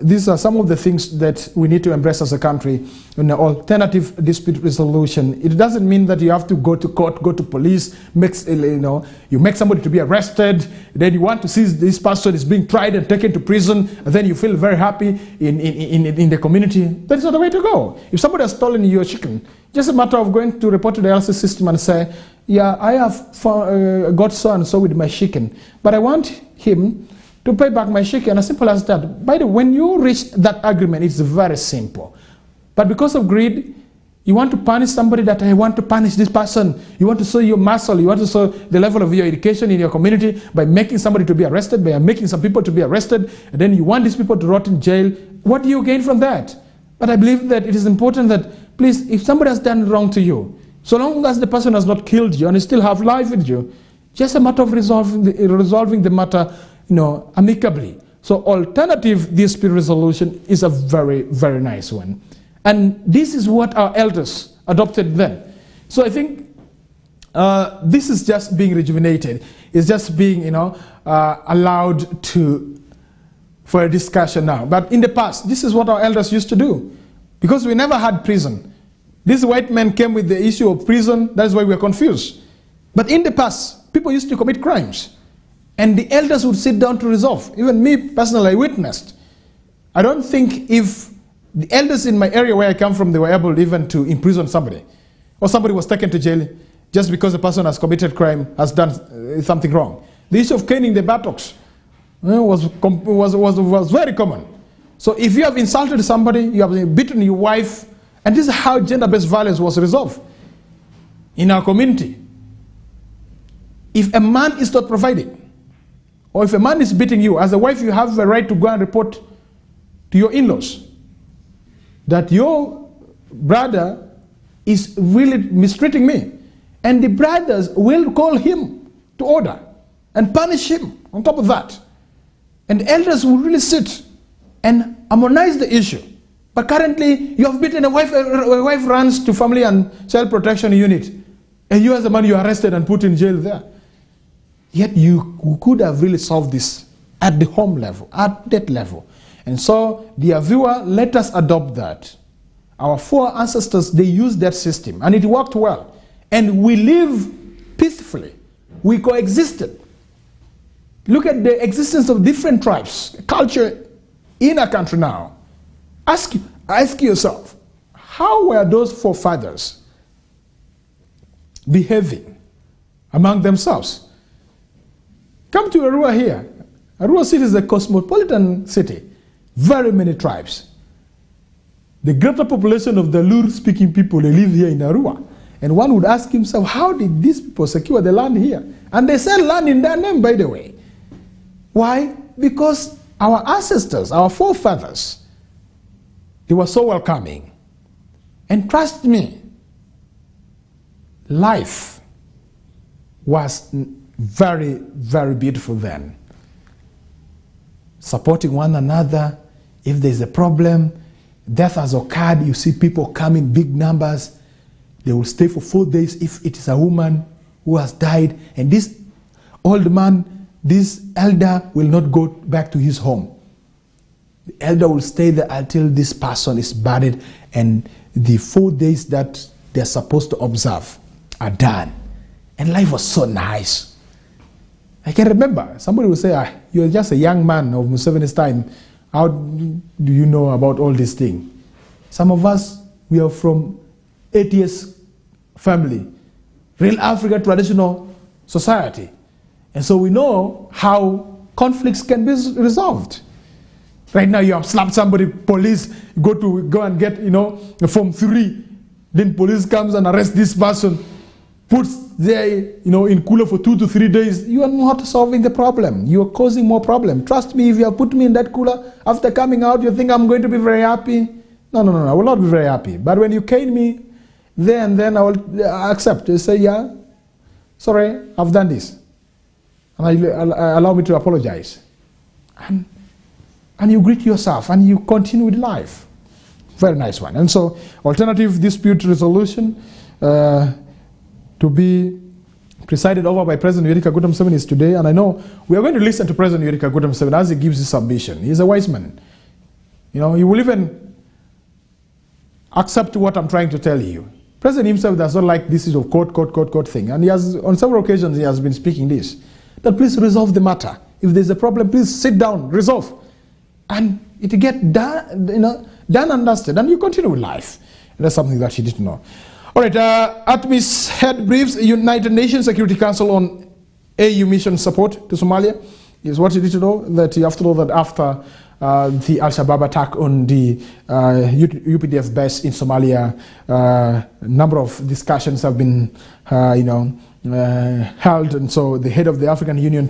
these are some of the things that we need to embrace as a country in alternative dispute resolution. It doesn't mean that you have to go to court, go to police, you make somebody to be arrested, then you want to see this person is being tried and taken to prison, and then you feel very happy in the community. That is not the way to go. If somebody has stolen your chicken, just a matter of going to report to the LC system and say, yeah, I have got so and so with my chicken, but I want him to pay back my chicken, as simple as that. By the way, when you reach that agreement, it's very simple. But because of greed, You want to punish somebody that I want to punish this person. You want to show your muscle. You want to show the level of your education in your community by making somebody to be arrested, by making some people to be arrested, and then you want these people to rot in jail. What do you gain from that? But I believe that it is important that, please, if somebody has done wrong to you, so long as the person has not killed you and still have life with you, just a matter of resolving the matter, amicably. So alternative dispute resolution is a very, very nice one. And this is what our elders adopted then. So I think this is just being rejuvenated. It's just being, allowed for a discussion now. But in the past, this is what our elders used to do. Because we never had prison. These white men came with the issue of prison. That's why we are confused. But in the past, people used to commit crimes. And the elders would sit down to resolve. Even me, personally, I witnessed. I don't think if the elders in my area where I come from, they were able even to imprison somebody. Or somebody was taken to jail just because the person has committed crime, has done something wrong. The issue of caning the buttocks was very common. So if you have insulted somebody, you have beaten your wife, and this is how gender-based violence was resolved in our community. If a man is not providing, or if a man is beating you, as a wife, you have the right to go and report to your in-laws that your brother is really mistreating me. And the brothers will call him to order and punish him on top of that. And the elders will really sit and harmonize the issue. But currently, you have beaten a wife runs to family and child protection unit. And you as a man, you are arrested and put in jail there. Yet you could have really solved this at the home level, at that level. And so, dear viewer, let us adopt that. Our four ancestors, they used that system, and it worked well. And we live peacefully. We coexisted. Look at the existence of different tribes, culture in our country now. Ask yourself, how were those forefathers behaving among themselves? Come to Arua here. Arua city is a cosmopolitan city. Very many tribes. The greater population of the Lur-speaking people, they live here in Arua. And one would ask himself, how did these people secure the land here? And they sell land in their name, by the way. Why? Because our ancestors, our forefathers, they were so welcoming. And trust me, life was very, very beautiful then. Supporting one another. If there's a problem, death has occurred, you see people come in big numbers. They will stay for 4 days if it is a woman who has died. And this old man, this elder will not go back to his home. The elder will stay there until this person is buried, and the 4 days that they're supposed to observe are done. And life was so nice. I can remember, somebody would say, you're just a young man of Museveni's time. How do you know about all these things? Some of us, we are from 8 years family, real Africa traditional society. And so we know how conflicts can be resolved. Right now you have slapped somebody, police, go and get, Form 3. Then police comes and arrests this person, puts there, in cooler for 2 to 3 days. You are not solving the problem. You are causing more problem. Trust me, if you have put me in that cooler, after coming out, you think I'm going to be very happy. No, I will not be very happy. But when you cane me, then I will accept. You say, yeah, sorry, I've done this. And allow me to apologize. And you greet yourself and you continue with life. Very nice one. And so, alternative dispute resolution to be presided over by President Yoweri Kaguta Museveni is today. And I know we are going to listen to President Yoweri Kaguta Museveni as he gives his submission. He's a wise man. He will even accept what I'm trying to tell you. President himself does not like this of court thing. And he has, on several occasions, he has been speaking this. That please resolve the matter. If there's a problem, please sit down, resolve. And it get done, done and dusted. And you continue with life. And that's something that she didn't know. All right, ATMIS head briefs United Nations Security Council on AU mission support to Somalia. Is what you need to know, that you have to know that after the Al-Shabaab attack on the UPDF base in Somalia. A number of discussions have been, held, and so the head of the African Union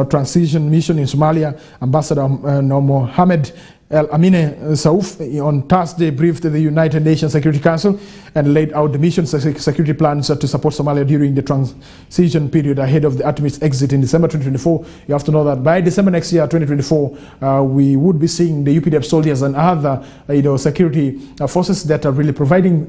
transition mission in Somalia, Ambassador Mohamed El Amine Sauf, on Thursday briefed the United Nations Security Council and laid out the mission's security plans to support Somalia during the transition period ahead of the ATMIS exit in December 2024. You have to know that by December next year, 2024, we would be seeing the UPDF soldiers and other security forces that are really providing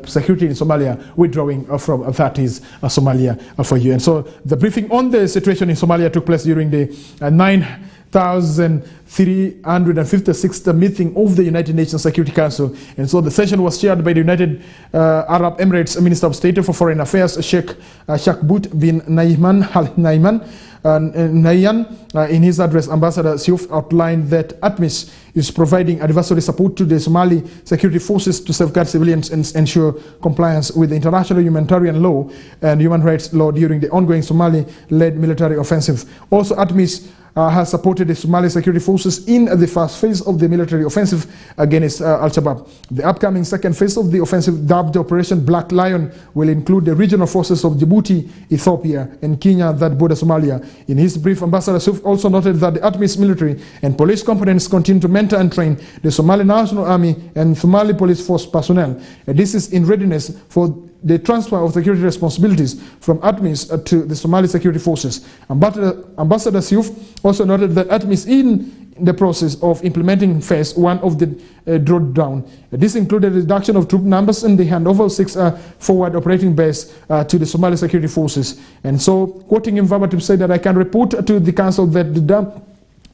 security in Somalia withdrawing from that is Somalia for you. And so the briefing on the situation in Somalia took place during the 9,356th meeting of the United Nations Security Council. And so the session was chaired by the United Arab Emirates Minister of State for Foreign Affairs, Sheikh Shakbut bin Nayman Al Nayman. Nayan, in his address, Ambassador Siouf outlined that ATMIS is providing advisory support to the Somali security forces to safeguard civilians and ensure compliance with the international humanitarian law and human rights law during the ongoing Somali-led military offensive. Also, ATMIS has supported the Somali security forces in the first phase of the military offensive against Al-Shabaab. The upcoming second phase of the offensive, dubbed Operation Black Lion, will include the regional forces of Djibouti, Ethiopia, and Kenya that border Somalia. In his brief, Ambassador Suf also noted that the ATMIS military and police components continue to mentor and train the Somali National Army and Somali Police Force personnel. This is in readiness for the transfer of security responsibilities from ATMIS to the Somali security forces. Ambassador Siouf also noted that ATMIS in the process of implementing phase 1 of the drawdown. This included a reduction of troop numbers and the handover of 6 forward operating base to the Somali security forces. And so, quoting him verbatim, said that I can report to the council that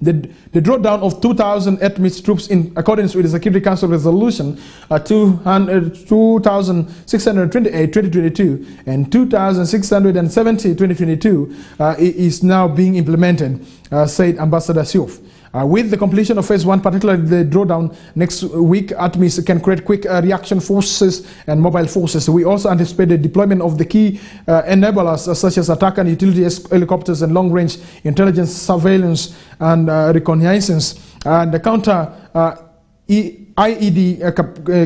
the drawdown of 2,000 ATMIS troops in accordance with the Security Council Resolution 2,628 2022 and 2,670 2022 is now being implemented, said Ambassador Siouf. With the completion of phase 1, particularly the drawdown next week, ATMIS can create quick reaction forces and mobile forces. We also anticipate the deployment of the key enablers such as attack and utility helicopters and long-range intelligence, surveillance, and reconnaissance, and the counter IED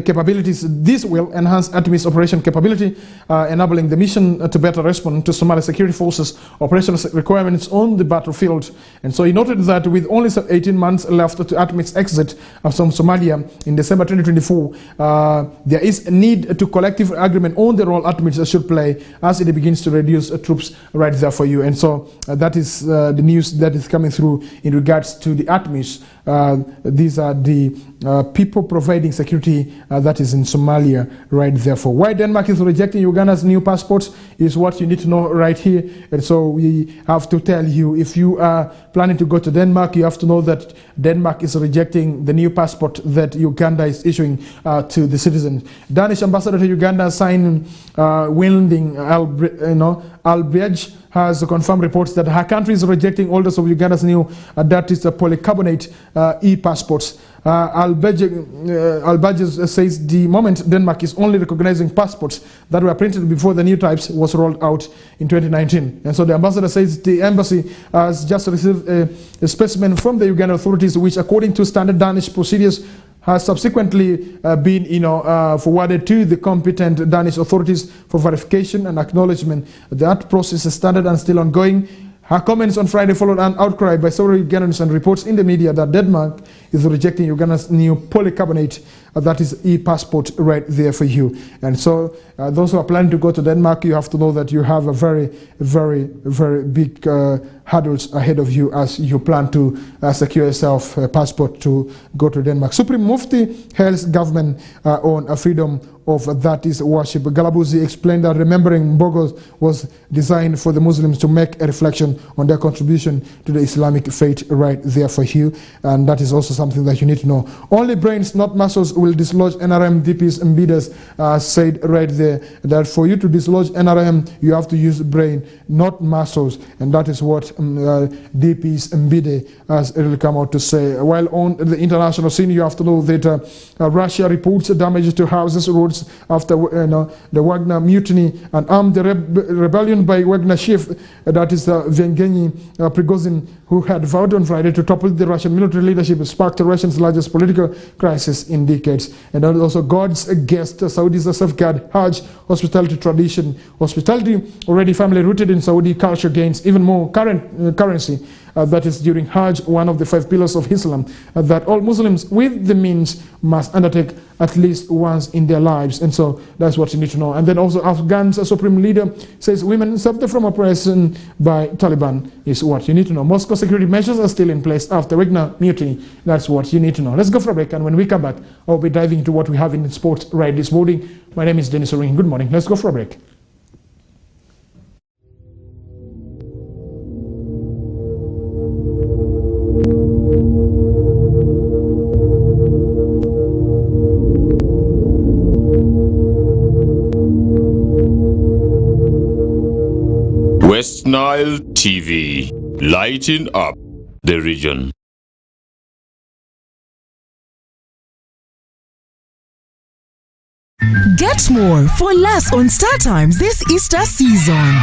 capabilities. This will enhance ATMIS operation capability, enabling the mission to better respond to Somali security forces' operational requirements on the battlefield. And so he noted that with only 18 months left to ATMIS exit from Somalia in December 2024, there is a need to collective agreement on the role ATMIS should play as it begins to reduce troops right there for you. And so that is the news that is coming through in regards to the ATMIS. These are the people providing security that is in Somalia right there for. Why Denmark is rejecting Uganda's new passports is what you need to know right here. And so we have to tell you, if you are planning to go to Denmark, you have to know that Denmark is rejecting the new passport that Uganda is issuing to the citizens. Danish ambassador to Uganda, Sign Winding Albridge, has confirmed reports that her country is rejecting holders of Uganda's new that is polycarbonate e-passports. Albridge says the moment Denmark is only recognizing passports that were printed before the new types was rolled out in 2019. And so the ambassador says the embassy has just received a specimen from the Uganda authorities, which according to standard Danish procedures has subsequently been forwarded to the competent Danish authorities for verification and acknowledgement. That process is standard and still ongoing. Her comments on Friday followed an outcry by several Ugandans and reports in the media that Denmark is rejecting Uganda's new polycarbonate, that is e-passport right there for you. And so those who are planning to go to Denmark, you have to know that you have a very, very, very big hurdles ahead of you as you plan to secure yourself a passport to go to Denmark. Supreme Mufti hails government on freedom of that is worship. Galabuzi explained that remembering Mbogos was designed for the Muslims to make a reflection on their contribution to the Islamic faith right there for you. And that is also something that you need to know. Only brains, not muscles, will will dislodge NRM DPs and bidders, said right there that for you to dislodge NRM, you have to use brain, not muscles, and that is what DPs and bidder has really come out to say. While on the international scene, you have to know that Russia reports damage to houses, roads after the Wagner mutiny and armed rebellion by Wagner chief, that is Yevgeny Prigozhin, who had vowed on Friday to topple the Russian military leadership, sparked Russia's largest political crisis in decades. And also God's guest, Saudis safeguard Hajj hospitality tradition. Hospitality, already firmly rooted in Saudi culture, gains even more currency. That is during Hajj, one of the 5 pillars of Islam, that all Muslims with the means must undertake at least once in their lives. And so that's what you need to know. And then also Afghan's supreme leader says women suffer from oppression by Taliban is what you need to know. Moscow security measures are still in place after Wagner mutiny. That's what you need to know. Let's go for a break, and when we come back, I'll be diving into what we have in sports right this morning. My name is Denis Oringi. Good morning. Let's go for a break. Westnile TV, lighting up the region. Get more for less on Star Times this Easter season.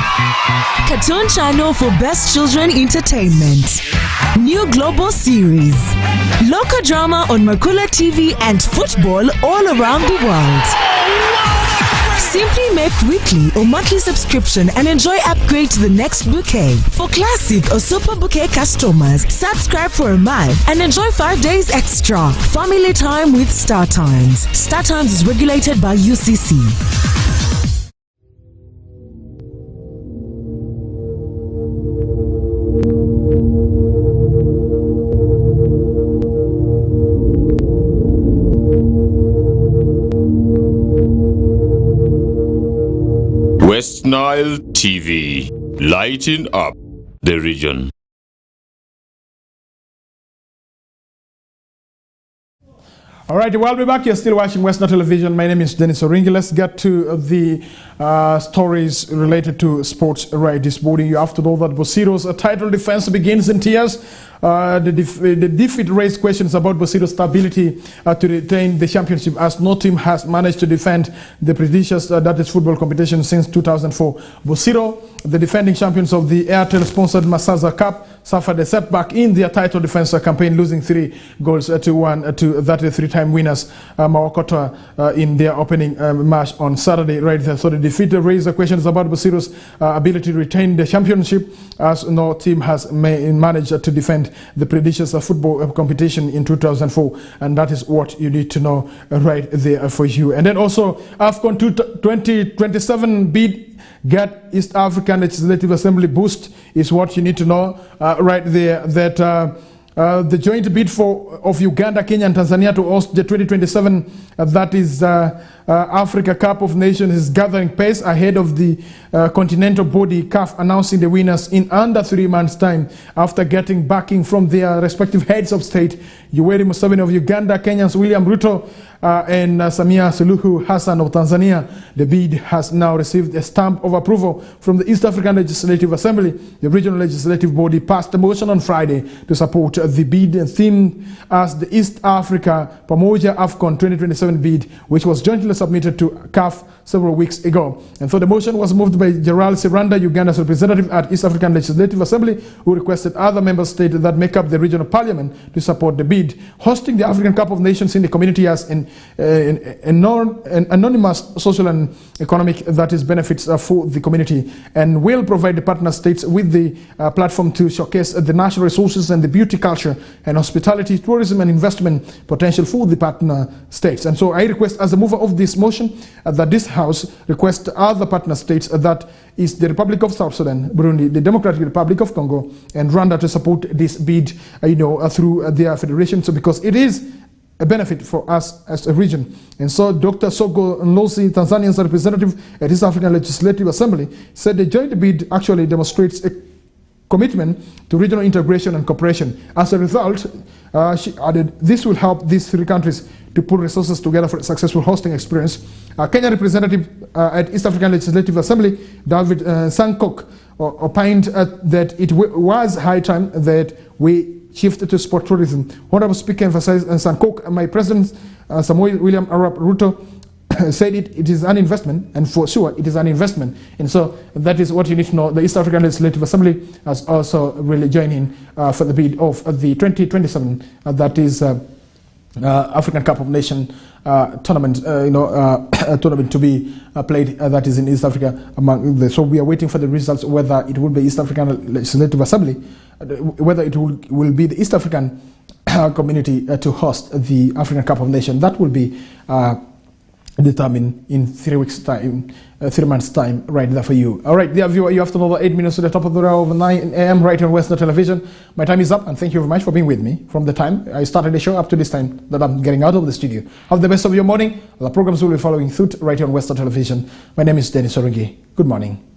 Cartoon channel for best children entertainment. New global series. Local drama on Makula TV and football all around the world. Simply make weekly or monthly subscription and enjoy upgrade to the next bouquet. For classic or super bouquet customers, subscribe for a month and enjoy 5 days extra. Family time with Star Times. Star Times is regulated by UCC. Westnile TV, lighting up the region. All right, we'll be back. You're still watching Westnile Television. My name is Denis Oringi. Let's get to the stories related to sports right this morning. You have to know that Bosiro's title defense begins in tears. The defeat raised questions about Bosiro's stability to retain the championship, as no team has managed to defend the prestigious that is football competition since 2004. Bosiro, the defending champions of the Airtel-sponsored Masaza Cup, suffered a setback in their title defense campaign, losing 3 goals to 1 to that 3-time winners Mawakota in their opening match on Saturday. Right there. So the defeat raised questions about Bosiro's ability to retain the championship, as no team has managed to defend the prestigious football competition in 2004, and that is what you need to know right there for you. And then also AFCON 2027 bid get East African Legislative Assembly boost is what you need to know right there, that the joint bid of Uganda, Kenya and Tanzania to host the 2027 that is Africa Cup of Nations is gathering pace ahead of the continental body CAF announcing the winners in under 3 months' time after getting backing from their respective heads of state. Yoweri Museveni of Uganda, Kenya's William Ruto, and Samia Suluhu Hassan of Tanzania. The bid has now received a stamp of approval from the East African Legislative Assembly. The regional legislative body passed a motion on Friday to support the bid themed as the East Africa Pamoja AFCON 2027 bid, which was jointly submitted to CAF several weeks ago. And so the motion was moved by Gerald Siranda, Uganda's representative at East African Legislative Assembly, who requested other member states that make up the regional parliament to support the bid. Hosting the African Cup of Nations in the community as an anonymous social and economic that is benefits for the community, and will provide the partner states with the platform to showcase the natural resources and the beauty, culture and hospitality, tourism and investment potential for the partner states. And so I request, as a mover of this motion, that this House request other partner states, that is the Republic of South Sudan, Burundi, the Democratic Republic of Congo and Rwanda, to support this bid through their federations, because it is a benefit for us as a region. And so Dr. Sogo Nlosi, Tanzania's representative at East African Legislative Assembly, said the joint bid actually demonstrates a commitment to regional integration and cooperation. As a result, she added, this will help these 3 countries to put resources together for a successful hosting experience. Kenya representative at East African Legislative Assembly, David Sankok, opined that it was high time that we shift to sport tourism. Honorable Speaker emphasized, and Sankok, my President Samuel William Arap Ruto, said it is an investment, and for sure it is an investment. And so that is what you need to know. The East African Legislative Assembly has also really joined in for the bid of the 2027, that is African Cup of Nations tournament, tournament to be played, that is in East Africa. So we are waiting for the results, whether it will be East African Legislative Assembly, whether it will be the East African community to host the African Cup of Nations. That will be determined in 3 weeks' time, 3 months' time, right there for you. All right, dear viewer, you have to know 8 minutes to the top of the hour of 9 a.m. right on Westnile Television. My time is up, and thank you very much for being with me from the time I started the show up to this time that I'm getting out of the studio. Have the best of your morning. The programs will be following through right on Westnile Television. My name is Denis Oringi. Good morning.